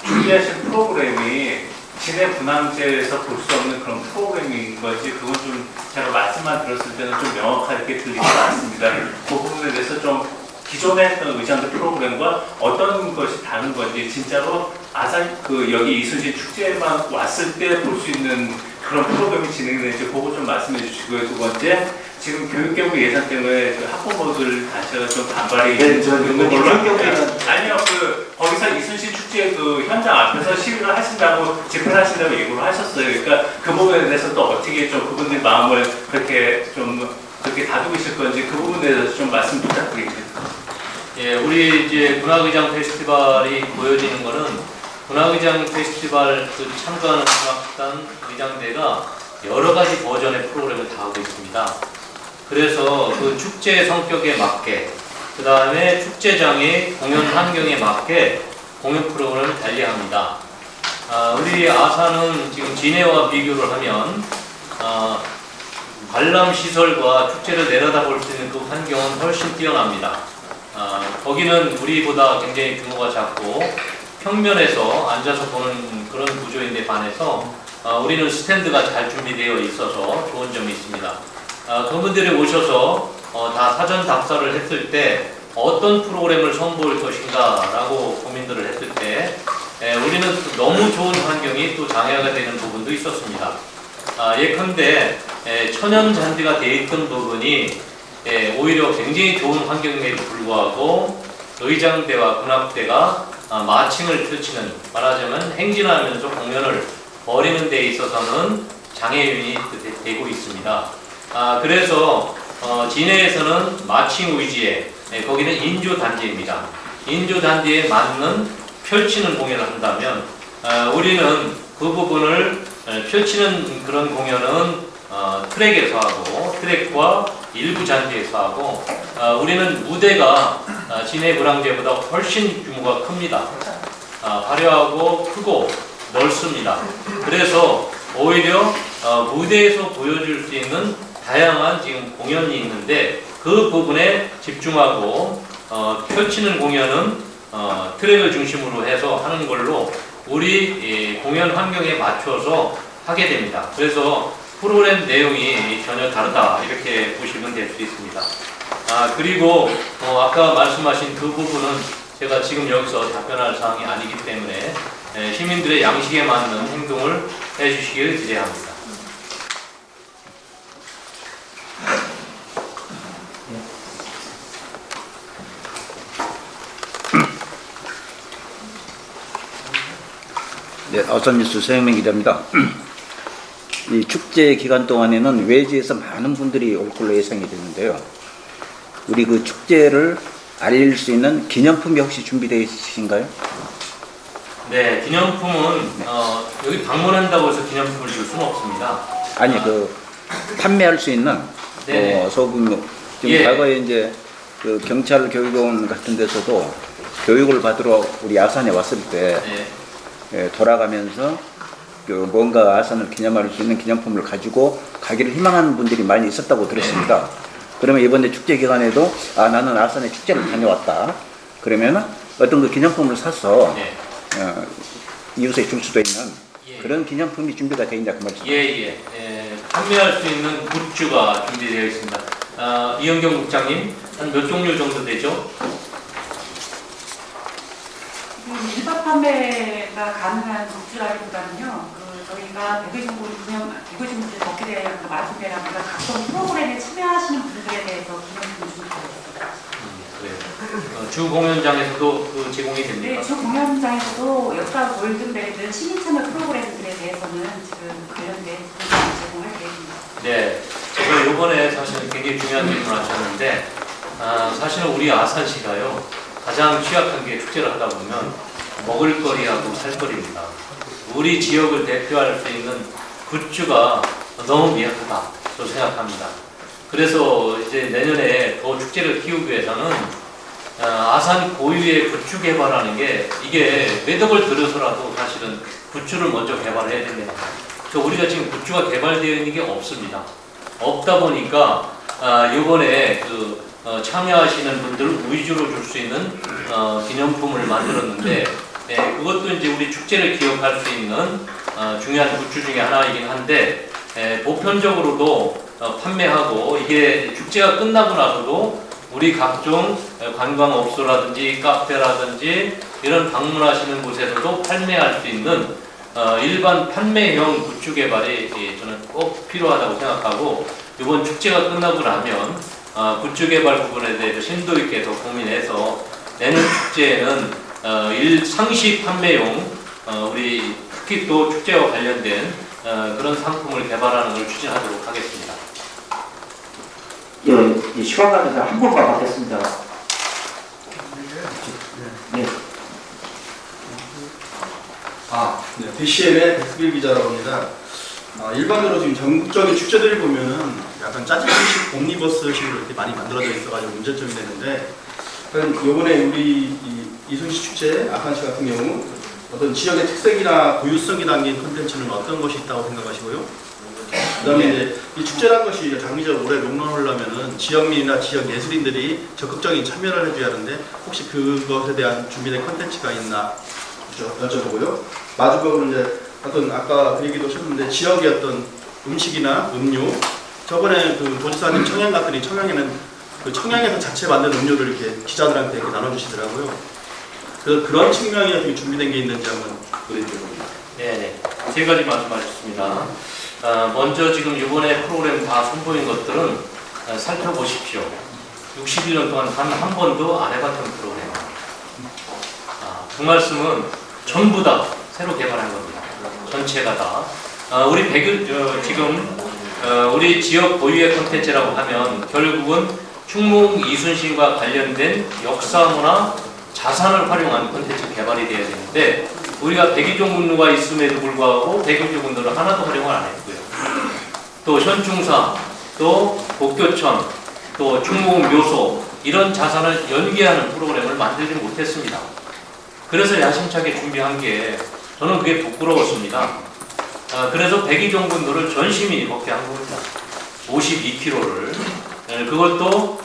준비하신 프로그램이 진해 분황제에서 볼 수 없는 그런 프로그램인 건지 그건 좀 제가 말씀만 들었을 때는 좀 명확하게 들리지 않습니다. 그 부분에 대해서 좀 기존에 했던 의장대 프로그램과 어떤 것이 다른 건지 진짜로 여기 이순신 축제에만 왔을 때 볼 수 있는 그런 프로그램이 진행되는지 그거 좀 말씀해 주시고요. 두 번째, 지금 교육계부 예산 때문에 그 학부모들 단체가 좀 반발이 네, 저 있는 걸로 압니다. 교육계부는 아니요, 거기서 이순신 축제 그 현장 앞에서 시위를 하신다고 집회하신다고 예고를 하셨어요. 그러니까 그 부분에 대해서 또 어떻게 좀 그분들 마음을 그렇게 다독이실 건지 그 부분에 대해서 좀 말씀 부탁드립니다. 예, 우리 이제 문화의장 페스티벌이 보여지는 거는 문화의장 페스티벌 그 참가하는 문화극단 의장대가 여러 가지 버전의 프로그램을 다 하고 있습니다. 그래서 그 축제 성격에 맞게, 그 다음에 축제장의 공연 환경에 맞게 공연 프로그램을 달리합니다. 우리 아산은 지금 진해와 비교를 하면 관람 시설과 축제를 내려다볼 수 있는 그 환경은 훨씬 뛰어납니다. 거기는 우리보다 굉장히 규모가 작고 평면에서 앉아서 보는 그런 구조인데 반해서 우리는 스탠드가 잘 준비되어 있어서 좋은 점이 있습니다. 그분들이 오셔서 다 사전 답사를 했을 때 어떤 프로그램을 선보일 것인가 라고 고민들을 했을 때 우리는 너무 좋은 환경이 또 장애가 되는 부분도 있었습니다. 예컨대 천연 잔디가 되어 있던 부분이 오히려 굉장히 좋은 환경임에도 불구하고 의장대와 군악대가 마칭을 펼치는, 말하자면 행진하면서 공연을 벌이는 데 있어서는 장애인이 되고 있습니다. 그래서 진해에서는 마칭 위주의 거기는 인조단지입니다. 인조단지에 맞는 펼치는 공연을 한다면 우리는 그 부분을 펼치는 그런 공연은 트랙에서 하고 트랙과 일부 잔디에서 하고 우리는 무대가 진해 문황제보다 훨씬 규모가 큽니다. 화려하고 크고 넓습니다. 그래서 오히려 무대에서 보여줄 수 있는 다양한 지금 공연이 있는데 그 부분에 집중하고 펼치는 공연은 트랙을 중심으로 해서 하는 걸로 우리 공연 환경에 맞춰서 하게 됩니다. 그래서 프로그램 내용이 전혀 다르다 이렇게 보시면 될 수 있습니다. 그리고 아까 말씀하신 그 부분은 제가 지금 여기서 답변할 사항이 아니기 때문에 시민들의 양식에 맞는 행동을 해주시길 기대합니다. 네, 어선뉴스 서영민 기자입니다. 이 축제 기간 동안에는 외지에서 많은 분들이 올 걸로 예상이 되는데요. 우리 그 축제를 알릴 수 있는 기념품이 혹시 준비되어 있으신가요? 네, 기념품은 여기 방문한다고 해서 기념품을 줄 수는 없습니다. 아니, 그 판매할 수 있는 네네. 소규모 지금 예. 과거에 이제 그 경찰 교육원 같은 데서도 교육을 받으러 우리 아산에 왔을 때 네. 돌아가면서 그 뭔가 아산을 기념할 수 있는 기념품을 가지고 가기를 희망하는 분들이 많이 있었다고 들었습니다. 그러면 이번에 축제 기간에도 나는 아산에 축제를 다녀왔다. 그러면 어떤 그 기념품을 사서 네. 이웃에 줄 수도 있는 예. 그런 기념품이 준비가 되어 있냐 그 말씀이죠. 판매할 수 있는 굿즈가 준비되어 있습니다. 이영경 국장님, 한 몇 종류 정도 되죠? 일반 판매가 가능한 굿즈라기보다는요, 저희가 백의종군 백의종군을 먹게 되는 마중대라든가 각종 프로그램에 참여하시는 분들에 대해서 기념품을 준비하고 있습니다. 그래요. 주 공연장에서도 그 제공이 됩니까? 네, 주 공연장에서도 역사 골든벨 등 시민 참여 프로그램들에 대해서는 지금 관련된 굿즈를 제공할 계획입니다. 네, 제가 이번에 사실 굉장히 중요한 질문을 하셨는데 사실은 우리 아산시가요 가장 취약한 게 축제를 하다 보면 먹을거리하고 살거리입니다. 우리 지역을 대표할 수 있는 굿즈가 너무 미약하다 저 생각합니다. 그래서 이제 내년에 더 축제를 키우기 위해서는 아산 고유의 굿즈 개발하는 게 이게 매덕을 들여서라도 사실은 굿즈를 먼저 개발해야 됩니다. 그래서 우리가 지금 굿즈가 개발되어 있는 게 없습니다. 없다 보니까 이번에 참여하시는 분들 위주로 줄 수 있는 기념품을 만들었는데 그것도 이제 우리 축제를 기억할 수 있는 중요한 굿즈 중에 하나이긴 한데 보편적으로도 판매하고 이게 축제가 끝나고 나서도 우리 각종 관광업소라든지 카페라든지 이런 방문하시는 곳에서도 판매할 수 있는 일반 판매형 굿즈 개발이 저는 꼭 필요하다고 생각하고 이번 축제가 끝나고 나면 굿즈 개발 부분에 대해서 심도 있게 더 고민해서 내년 축제에는 상시 판매용 우리 특히 또 축제와 관련된 그런 상품을 개발하는 걸 추진하도록 하겠습니다. 예, 시간 관계상 한 분만 받겠습니다. 네. 네, DCM의 백스빌 기자라고 합니다. 일반적으로 지금 전국적인 축제들을 보면은 약간 짜집기식 옴니버스식으로 이렇게 많이 만들어져 있어가지고 문제점이 되는데, 이번에 우리 이순시 축제, 아산시 같은 경우 어떤 지역의 특색이나 고유성이 담긴 콘텐츠는 어떤 것이 있다고 생각하시고요? 그다음에 이제 이 축제란 것이 장기적으로 오래 롱런하려면은 지역민이나 지역 예술인들이 적극적인 참여를 해줘야 하는데 혹시 그것에 대한 준비된 콘텐츠가 있나 여쭤보고요. 마지막으로 이제 어떤 아까 그 얘기도 하셨는데 지역의 어떤 음식이나 음료, 저번에 그 도지사님 청양 갔더니 청양에는 그 청양에서 자체 만든 음료를 이렇게 기자들한테 이렇게 나눠주시더라고요. 그런 측면이 어떻게 준비된 게 있는지 한번 보여드려봅니다. 네, 세 가지 말씀하셨습니다. 먼저 지금 이번에 프로그램 다 선보인 것들은 살펴보십시오. 61년 동안 단 한 번도 안 해봤던 프로그램. 그 말씀은 전부 다 새로 개발한 겁니다. 전체가 다. 지금 우리 지역 고유의 콘텐츠라고 하면 결국은 충무 이순신과 관련된 역사문화 자산을 활용한 콘텐츠 개발이 되어야 되는데 우리가 백의종군루가 있음에도 불구하고 백의종군루를 하나도 활용을 안 했고요. 또 현충사, 또 복교천, 또 충무 묘소 이런 자산을 연계하는 프로그램을 만들지 못했습니다. 그래서 야심차게 준비한 게 저는 그게 부끄러웠습니다. 그래서 백의종군루를 전 시민이 걷게 한 겁니다. 52km를 그것도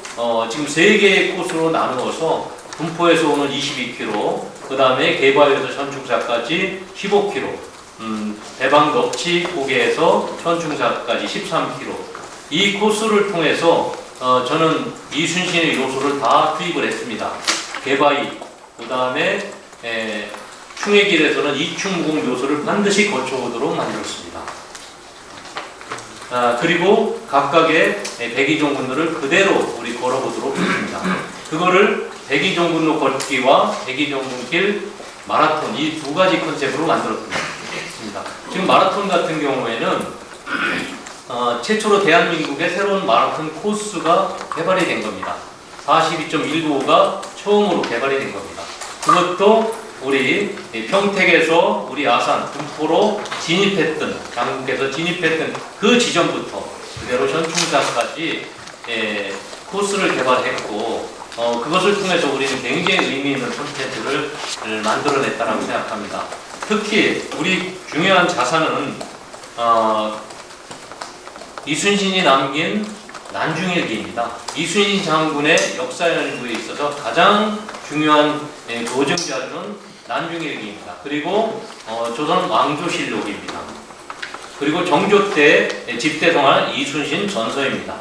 지금 3개의 코스로 나누어서 분포에서 오는 22km, 그 다음에 개바위에서 현충사까지 15km, 대방 넙치 고개에서 현충사까지 13km. 이 코스를 통해서 저는 이순신의 요소를 다 투입을 했습니다. 개바위, 그 다음에 충해길에서는 이충무공 요소를 반드시 거쳐오도록 만들었습니다. 그리고 각각의 백이종군로를 그대로 우리 걸어보도록 했습니다. 그거를 백이종군로 걷기와 백이종군길 마라톤 이 두 가지 컨셉으로 만들었습니다. 지금 마라톤 같은 경우에는 최초로 대한민국의 새로운 마라톤 코스가 개발이 된 겁니다. 42.195가 처음으로 개발이 된 겁니다. 그것도 우리 평택에서 우리 아산, 분포로 진입했던, 장국에서 진입했던 그 지점부터 그대로 현충사까지 코스를 개발했고, 그것을 통해서 우리는 굉장히 의미 있는 콘텐츠를 만들어냈다고 생각합니다. 특히 우리 중요한 자산은 이순신이 남긴 난중일기입니다. 이순신 장군의 역사 연구에 있어서 가장 중요한 고증 자료는 난중일기입니다. 그리고 조선 왕조실록입니다. 그리고 정조 때 집대성한 이순신 전서입니다.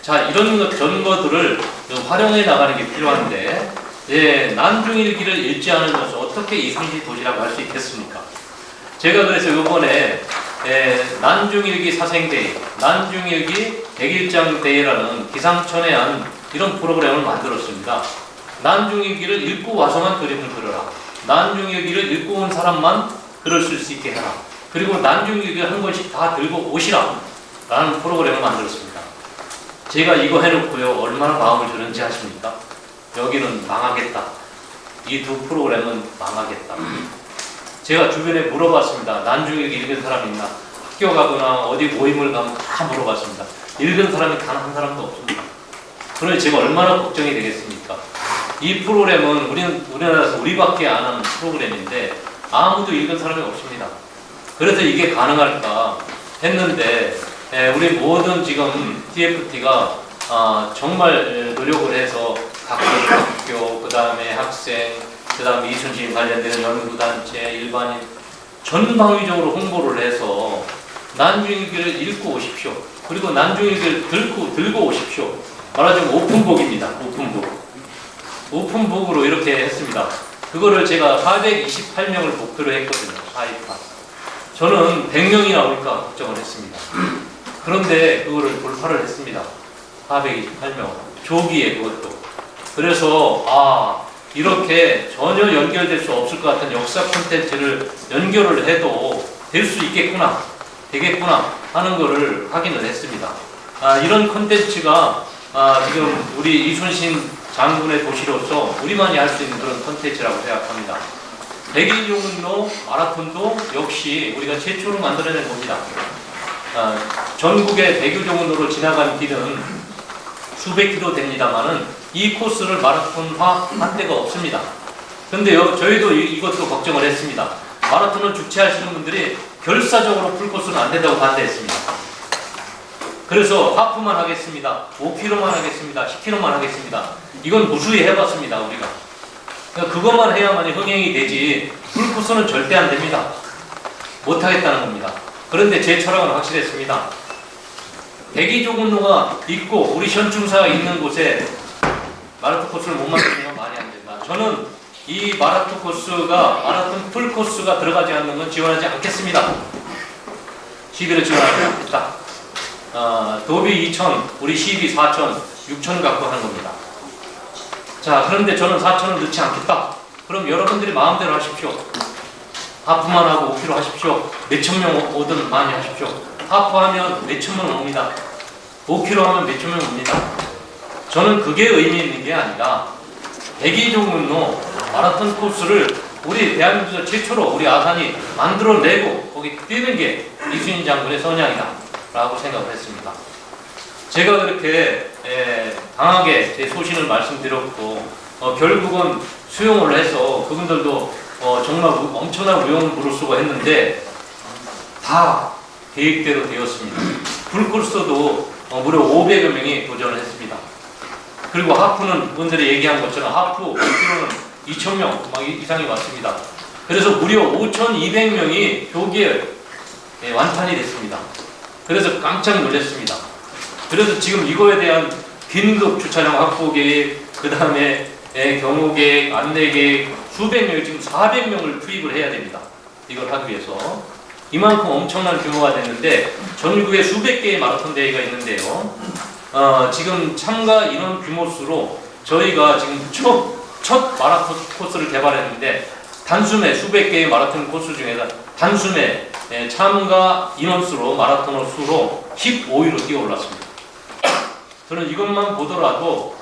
자, 이런 전거들을 활용해 나가는 게 필요한데, 난중일기를 읽지 않으면서 어떻게 이순신 도시라고 할 수 있겠습니까? 제가 그래서 이번에 난중일기 사생대회, 난중일기 백일장대회라는 기상천외한 이런 프로그램을 만들었습니다. 난중일기를 읽고 와서만 그림을 그려라. 난중일기를 읽고 온 사람만 글을 쓸 수 있게 해라. 그리고 난중일기를 한 권씩 다 들고 오시라. 라는 프로그램을 만들었습니다. 제가 이거 해놓고요, 얼마나 마음을 주는지 아십니까? 여기는 망하겠다. 이 두 프로그램은 망하겠다. 제가 주변에 물어봤습니다. 난중일기 읽은 사람 있나? 학교 가거나 어디 모임을 가면 다 물어봤습니다. 읽은 사람이 단 한 사람도 없습니다. 그러니 제가 얼마나 걱정이 되겠습니까? 이 프로그램은 우리나라에서 우리밖에 안 하는 프로그램인데 아무도 읽은 사람이 없습니다. 그래서 이게 가능할까 했는데, 우리 모든 지금 TFT가 정말 노력을 해서 각 학교, 그 다음에 학생, 그 다음에 이순신 관련되는 연구단체, 일반인 전방위적으로 홍보를 해서 난중일기를 읽고 오십시오. 그리고 난중일기를 들고 오십시오. 말하자면 오픈북입니다. 오픈북으로 이렇게 했습니다. 그거를 제가 428명을 목표로 했거든요. 428. 저는 100명이 나올까 걱정을 했습니다. 그런데 그거를 돌파를 했습니다. 428명. 조기에 그것도. 그래서 이렇게 전혀 연결될 수 없을 것 같은 역사 콘텐츠를 연결을 해도 될 수 있겠구나, 되겠구나 하는 거를 확인을 했습니다. 이런 콘텐츠가 지금 우리 이순신 장군의 도시로서 우리만이 할 수 있는 그런 콘텐츠라고 생각합니다. 백일용로 마라톤도 역시 우리가 최초로 만들어낸 겁니다. 전국의 백일용로로 지나간 길은 수백 킬로 됩니다만은 이 코스를 마라톤화 한 데가 없습니다. 근데 저희도 이것도 걱정을 했습니다. 마라톤을 주최하시는 분들이 결사적으로 풀코스는 안 된다고 반대했습니다. 그래서 하프만 하겠습니다. 5km만 하겠습니다. 10km만 하겠습니다. 이건 무수히 해봤습니다, 우리가. 그러니까 그것만 해야만이 흥행이 되지 풀코스는 절대 안 됩니다. 못하겠다는 겁니다. 그런데 제 철학은 확실했습니다. 백이조군로가 있고 우리 현충사가 있는 곳에 마라톤 코스를 못 만드는 건 말이 안 된다. 저는 이 마라톤 마라톤 풀코스가 들어가지 않는 건 지원하지 않겠습니다. 시비를 지원하지 않겠다. 도비 2,000, 우리 시비 4,000, 6,000 갖고 하는 겁니다. 자, 그런데 저는 4,000을 넣지 않겠다. 그럼 여러분들이 마음대로 하십시오. 하프만 하고 5km 하십시오. 몇천 명 오든 많이 하십시오. 하프하면 몇천 명 옵니다. 5km 하면 몇천 명 옵니다. 저는 그게 의미 있는 게 아니라 백이종군로 마라톤 코스를 우리 대한민국에서 최초로 우리 아산이 만들어내고 거기 뛰는 게 이순신 장군의 선양이다 라고 생각을 했습니다. 제가 그렇게 강하게 제 소신을 말씀드렸고 결국은 수용을 해서 그분들도 정말 엄청난 위험을 무릅쓰고 했는데 다 계획대로 되었습니다. 풀코스도 무려 500여 명이 도전을 했습니다. 그리고 하프는 의원들이 얘기한 것처럼 하프 5km는 2,000명 이상이 왔습니다. 그래서 무려 5,200명이 조기에 완판이 됐습니다. 그래서 깜짝 놀랐습니다. 그래서 지금 이거에 대한 긴급 주차장 확보 계획, 그 다음에 경호 계획, 안내 계획, 수백 명, 지금 400명을 투입을 해야 됩니다. 이걸 하기 위해서. 이만큼 엄청난 규모가 됐는데 전국에 수백 개의 마라톤 대회가 있는데요. 지금 참가 인원 규모수로 저희가 지금 첫 마라톤 코스를 개발했는데 단숨에 수백 개의 마라톤 코스 중에서 단숨에 참가 인원수로 마라토너 수로 15위로 뛰어올랐습니다. 저는 이것만 보더라도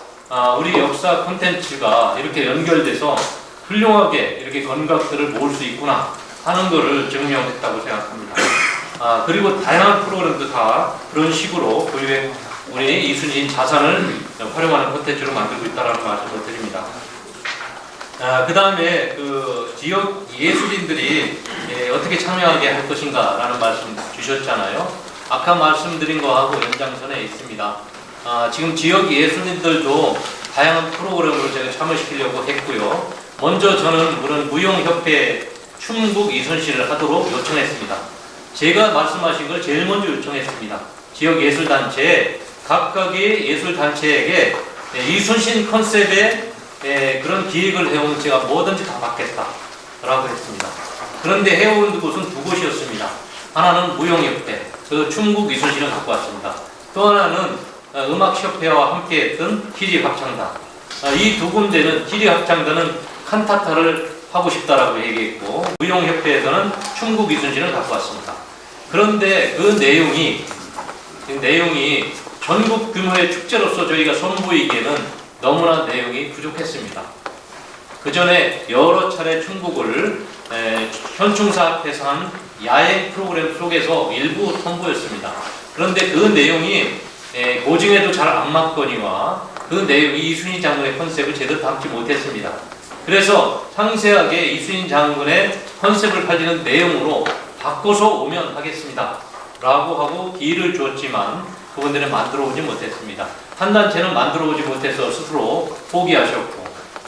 우리 역사 콘텐츠가 이렇게 연결돼서 훌륭하게 이렇게 건각들을 모을 수 있구나 하는 것을 증명했다고 생각합니다. 그리고 다양한 프로그램도 다 그런 식으로 우리 이순신 자산을 활용하는 콘텐츠로 만들고 있다는 말씀을 드립니다. 그 다음에 그 지역 예술인들이 어떻게 참여하게 할 것인가 라는 말씀 주셨잖아요. 아까 말씀드린 거하고 연장선에 있습니다. 지금 지역 예술인들도 다양한 프로그램으로 제가 참여시키려고 했고요. 먼저 저는 그런 무용협회 충북 이순신을 하도록 요청했습니다. 제가 말씀하신 걸 제일 먼저 요청했습니다. 지역 예술단체, 각각의 예술단체에게 이순신 컨셉의 그런 기획을 해오면 제가 뭐든지 다 받겠다라고 했습니다. 그런데 해온 곳은 두 곳이었습니다. 하나는 무용협회, 그 충북 이순신을 갖고 왔습니다. 또 하나는 음악협회와 함께했던 기리합창단. 이 두 군데는 기리합창단은 칸타타를 하고 싶다라고 얘기했고 무용협회에서는 충북 이순신을 갖고 왔습니다. 그런데 그 내용이 전국 규모의 축제로서 저희가 선보이기에는 너무나 내용이 부족했습니다. 그 전에 여러 차례 충북을 현충사 앞에서 한 야행 프로그램 속에서 일부 선보였습니다. 그런데 그 내용이 고증에도 잘 안 맞거니와 그 내용이 이순신 장군의 컨셉을 제대로 담지 못했습니다. 그래서 상세하게 이순신 장군의 컨셉을 살리는 내용으로 바꿔서 오면 하겠습니다 라고 하고 기회를 주었지만 그분들은 만들어 오지 못했습니다. 한 단체는 만들어 오지 못해서 스스로 포기하셨고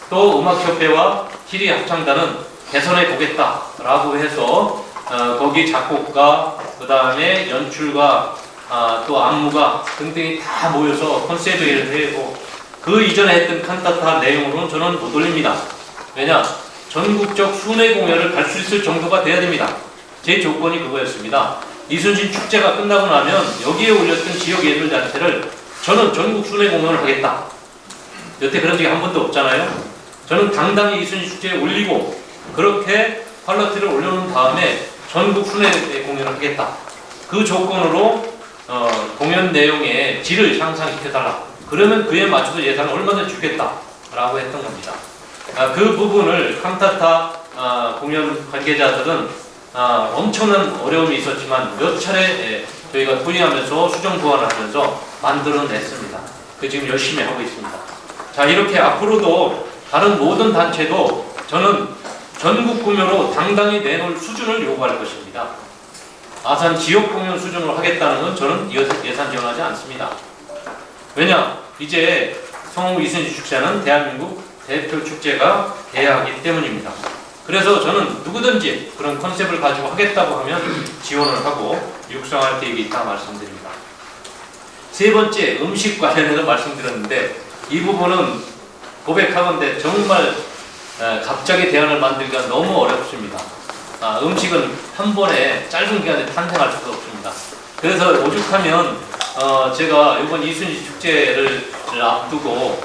또 음악협회와 기리합창단은 개선해 보겠다라고 해서 거기 작곡가, 그 다음에 연출가, 또 안무가 등등이 다 모여서 컨셉을 하고 그 이전에 했던 칸타타 내용으로는 저는 못 올립니다. 왜냐? 전국적 순회 공연을 갈 수 있을 정도가 돼야 됩니다. 제 조건이 그거였습니다. 이순신 축제가 끝나고 나면 여기에 올렸던 지역 예술단체를 저는 전국 순회 공연을 하겠다. 여태 그런 적이 한 번도 없잖아요. 저는 당당히 이순신 축제에 올리고 그렇게 팔로티를 올려놓은 다음에 전국 순회 공연을 하겠다. 그 조건으로 공연 내용의 질을 향상시켜달라. 그러면 그에 맞춰서 예산을 얼마든지 주겠다라고 했던 겁니다. 그 부분을 칸타타 공연 관계자들은 엄청난 어려움이 있었지만 몇 차례 저희가 토의하면서 수정 보완을 하면서 만들어냈습니다. 그 지금 열심히 하고 있습니다. 자, 이렇게 앞으로도 다른 모든 단체도 저는 전국 구매로 당당히 내놓을 수준을 요구할 것입니다. 아산 지역 공연 수준으로 하겠다는 건 저는 예산 지원하지 않습니다. 왜냐? 이제 성우 이순신 축제는 대한민국 대표 축제가 돼야 하기 때문입니다. 그래서 저는 누구든지 그런 컨셉을 가지고 하겠다고 하면 지원을 하고 육성할 계획이 있다 말씀드립니다. 세 번째, 음식 관련해서 말씀드렸는데 이 부분은 고백하건대 정말 갑자기 대안을 만들기가 너무 어렵습니다. 음식은 한 번에 짧은 기간에 탄생할 수가 없습니다. 그래서 오죽하면 제가 이번 이순신 축제를 앞두고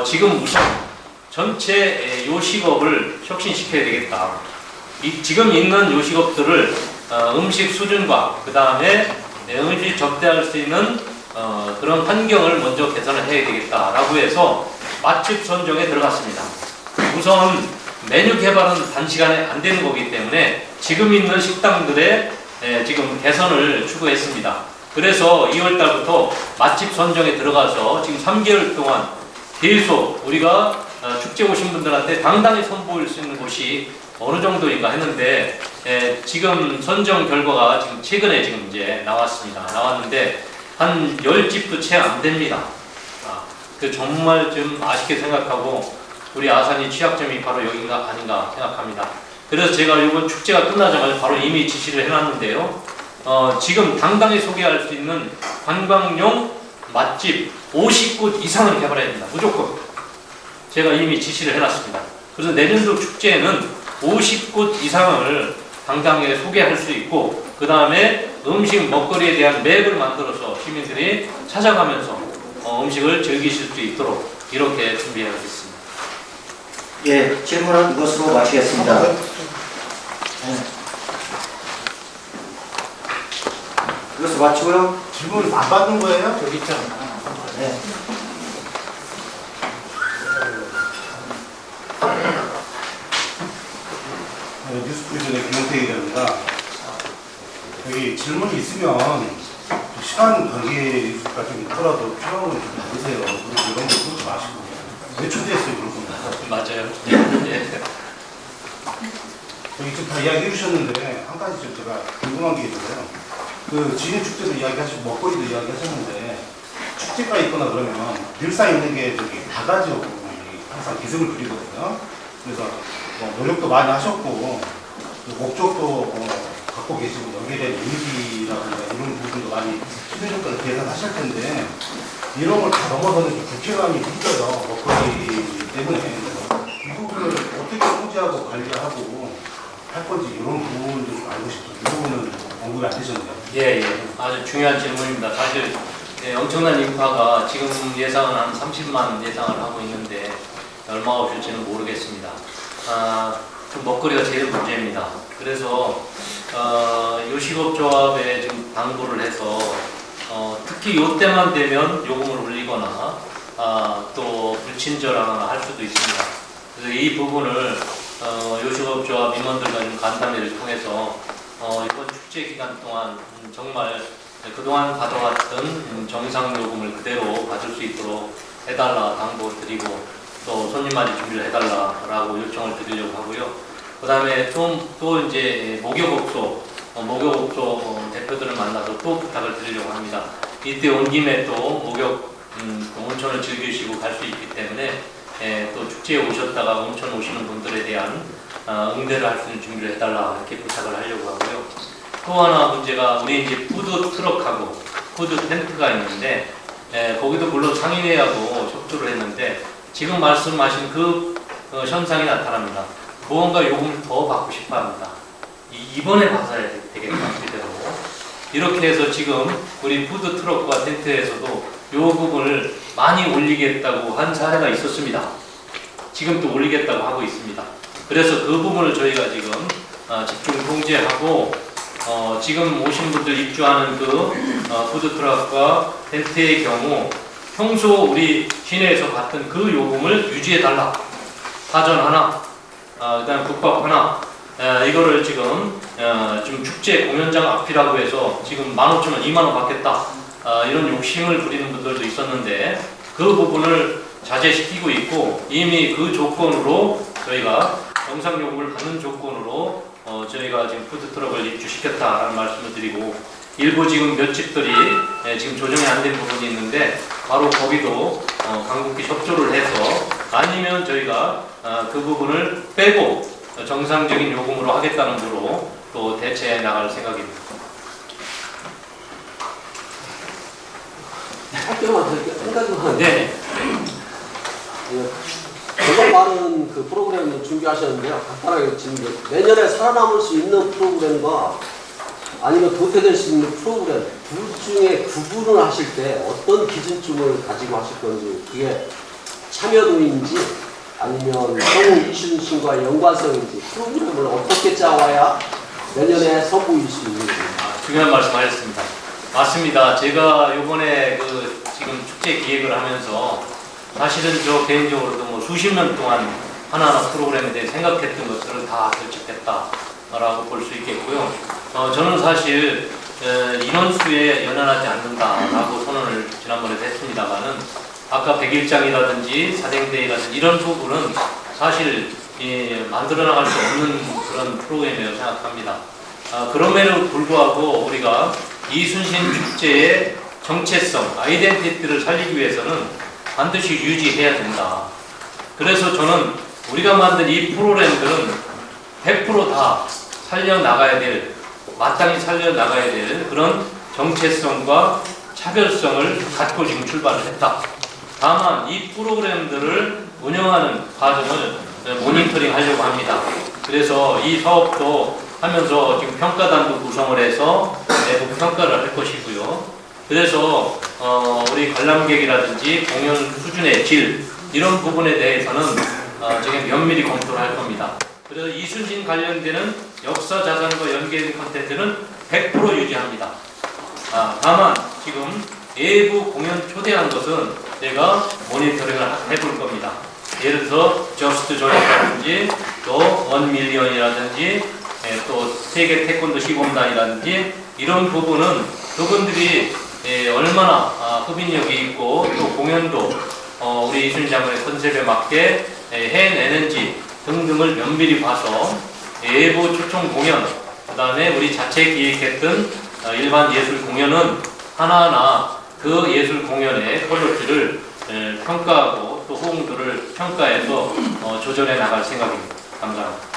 지금 우선 전체 요식업을 혁신시켜야 되겠다. 지금 있는 요식업들을 음식 수준과 그 다음에 음식 접대할 수 있는 그런 환경을 먼저 개선을 해야 되겠다라고 해서 맛집 선정에 들어갔습니다. 우선 메뉴 개발은 단시간에 안 되는 거기 때문에 지금 있는 식당들의 지금 개선을 추구했습니다. 그래서 2월 달부터 맛집 선정에 들어가서 지금 3개월 동안 계속 우리가 축제 오신 분들한테 당당히 선보일 수 있는 곳이 어느 정도인가 했는데 지금 선정 결과가 지금 최근에 지금 이제 나왔습니다. 나왔는데 한 10집도 채 안 됩니다. 그 정말 좀 아쉽게 생각하고 우리 아산이 취약점이 바로 여기가 아닌가 생각합니다. 그래서 제가 이번 축제가 끝나자마자 바로 이미 지시를 해놨는데요. 지금 당당히 소개할 수 있는 관광용 맛집 50곳 이상을 개발해야 됩니다. 무조건. 제가 이미 지시를 해놨습니다. 그래서 내년도 축제에는 50곳 이상을 당당하게 소개할 수 있고, 그 다음에 음식 먹거리에 대한 맵을 만들어서 시민들이 찾아가면서 음식을 즐기실 수 있도록 이렇게 준비하겠습니다. 예, 질문은 이것으로 마치겠습니다. 이것으로 마치고요. 질문 안 받는 거예요? 여기 있잖아. 네. 뉴스프리즌의 김용태입니다. 여기 질문이 있으면 시간 관계가 좀 있더라도 필요한 건 좀 받으세요. 그리고 이런 거 그러지 마시고. 왜 초대했어요, 그런 거? 맞아요. 예. 여기 지금 다 이야기해 주셨는데 한 가지 좀 제가 궁금한 게 있어요. 그 지진 축제도 이야기하시고 먹거리도 이야기하셨는데 축제가 있거나 그러면 늘상 있는 게 저기 바가지로 항상 기승을 부리거든요. 그래서 노력도 많이 하셨고 목적도 갖고 계시고 여기에 대한 이미지라든가 이런 부분도 많이 시민들과도 계산하실 텐데 이런 걸 다 넘어서는 좀 불쾌감이 있어요. 먹거리 때문에. 이 부분을 어떻게 통제하고 관리하고 할 건지 이런 부분도 좀 알고 싶어요. 이 부분은 언급이 안 되셨네요. 예, 아주 중요한 질문입니다. 사실 엄청난 인파가 지금 예상은 한 30만 예상을 하고 있는데 얼마가 오실지는 모르겠습니다. 좀 먹거리가 제일 문제입니다. 그래서 요식업조합에 지금 당부를 해서 특히 이때만 되면 요금을 올리거나 또 불친절하거나 할 수도 있습니다. 그래서 이 부분을 요식업조합 임원들과 좀 간담회를 통해서 이번 축제 기간 동안 정말 그동안 받아왔던 정상 요금을 그대로 받을 수 있도록 해달라 당부드리고 또 손님 맞이 준비를 해달라라고 요청을 드리려고 하고요. 그 다음에 또 이제 목욕업소 대표들을 만나서 또 부탁을 드리려고 합니다. 이때 온 김에 또 목욕 온천을 즐기시고 갈 수 있기 때문에 또 축제에 오셨다가 온천 오시는 분들에 대한 응대를 할 수 있는 준비를 해달라 이렇게 부탁을 하려고 하고요. 또 하나 문제가 우리 이제 푸드 트럭하고 푸드 텐트가 있는데 거기도 물론 상인회하고 협조를 했는데 지금 말씀하신 그 현상이 나타납니다. 무언가 요금을 더 받고 싶어 합니다. 이번에 받아야 되겠다, 제대로. 이렇게 해서 지금 우리 푸드 트럭과 텐트에서도 요금을 많이 올리겠다고 한 사례가 있었습니다. 지금 또 올리겠다고 하고 있습니다. 그래서 그 부분을 저희가 지금 집중 통제하고 지금 오신 분들 입주하는 그 푸드 트럭과 텐트의 경우 평소 우리 시내에서 받던 그 요금을 유지해달라. 사전 하나, 그다음 국밥 하나, 이거를 지금 좀 축제 공연장 앞이라고 해서 지금 15,000원, 2만원 받겠다. 이런 욕심을 부리는 분들도 있었는데 그 부분을 자제시키고 있고 이미 그 조건으로 저희가 정상 요금을 받는 조건으로 저희가 지금 푸드트럭을 입주시켰다라는 말씀을 드리고 일부 지금 몇 집들이 지금 조정이 안 된 부분이 있는데 바로 거기도 강국히 협조를 해서 아니면 저희가 그 부분을 빼고 정상적인 요금으로 하겠다는 거로 또 대체해 나갈 생각입니다. 학교만 한 가지만. 네. 정말 많은 그 프로그램을 준비하셨는데요. 간단하게 지금 내년에 살아남을 수 있는 프로그램과 아니면 도태될 수 있는 프로그램 둘 중에 구분을 하실 때 어떤 기준점을 가지고 하실 건지 그게 참여도인지 아니면 성우 이순신과 연관성인지 프로그램을 어떻게 짜와야 내년에 선보일 수 있는지. 중요한 말씀하셨습니다. 맞습니다. 제가 이번에 그 지금 축제 기획을 하면서 사실은 저 개인적으로도 뭐 수십 년 동안 하나하나 프로그램에 대해 생각했던 것들을 다 결집했다라고 볼 수 있겠고요. 저는 사실 인원수에 연연하지 않는다라고 선언을 지난번에도 했습니다만은 아까 백일장이라든지 사생대회라든지 이런 부분은 사실 만들어 나갈 수 없는 그런 프로그램이라고 생각합니다. 그럼에도 불구하고 우리가 이순신 축제의 정체성, 아이덴티티를 살리기 위해서는 반드시 유지해야 된다. 그래서 저는 우리가 만든 이 프로그램들은 100% 다 살려나가야 될, 마땅히 살려나가야 될 그런 정체성과 차별성을 갖고 지금 출발을 했다. 다만 이 프로그램들을 운영하는 과정을 모니터링 하려고 합니다. 그래서 이 사업도 하면서 지금 평가단도 구성을 해서 내부 평가를 할 것이고요. 그래서 우리 관람객이라든지 공연 수준의 질 이런 부분에 대해서는 지금 면밀히 검토를 할 겁니다. 그래서 이순신 관련되는 역사 자산과 연계된 콘텐츠는 100% 유지합니다. 다만 지금 외부 공연 초대한 것은 제가 모니터링을 해볼 겁니다. 예를 들어서 저스트 조이라든지 또 원밀리언이라든지 또 세계 태권도 시범단이라든지 이런 부분은 그분들이 얼마나 흡인력이 있고 또 공연도 우리 이순신 장군의 컨셉에 맞게 해내는지 등등을 면밀히 봐서 외부 초청 공연, 그 다음에 우리 자체 기획했던 일반 예술 공연은 하나하나 그 예술 공연의 퀄리티를 평가하고 또 호응도를 평가해서 조절해 나갈 생각입니다. 감사합니다.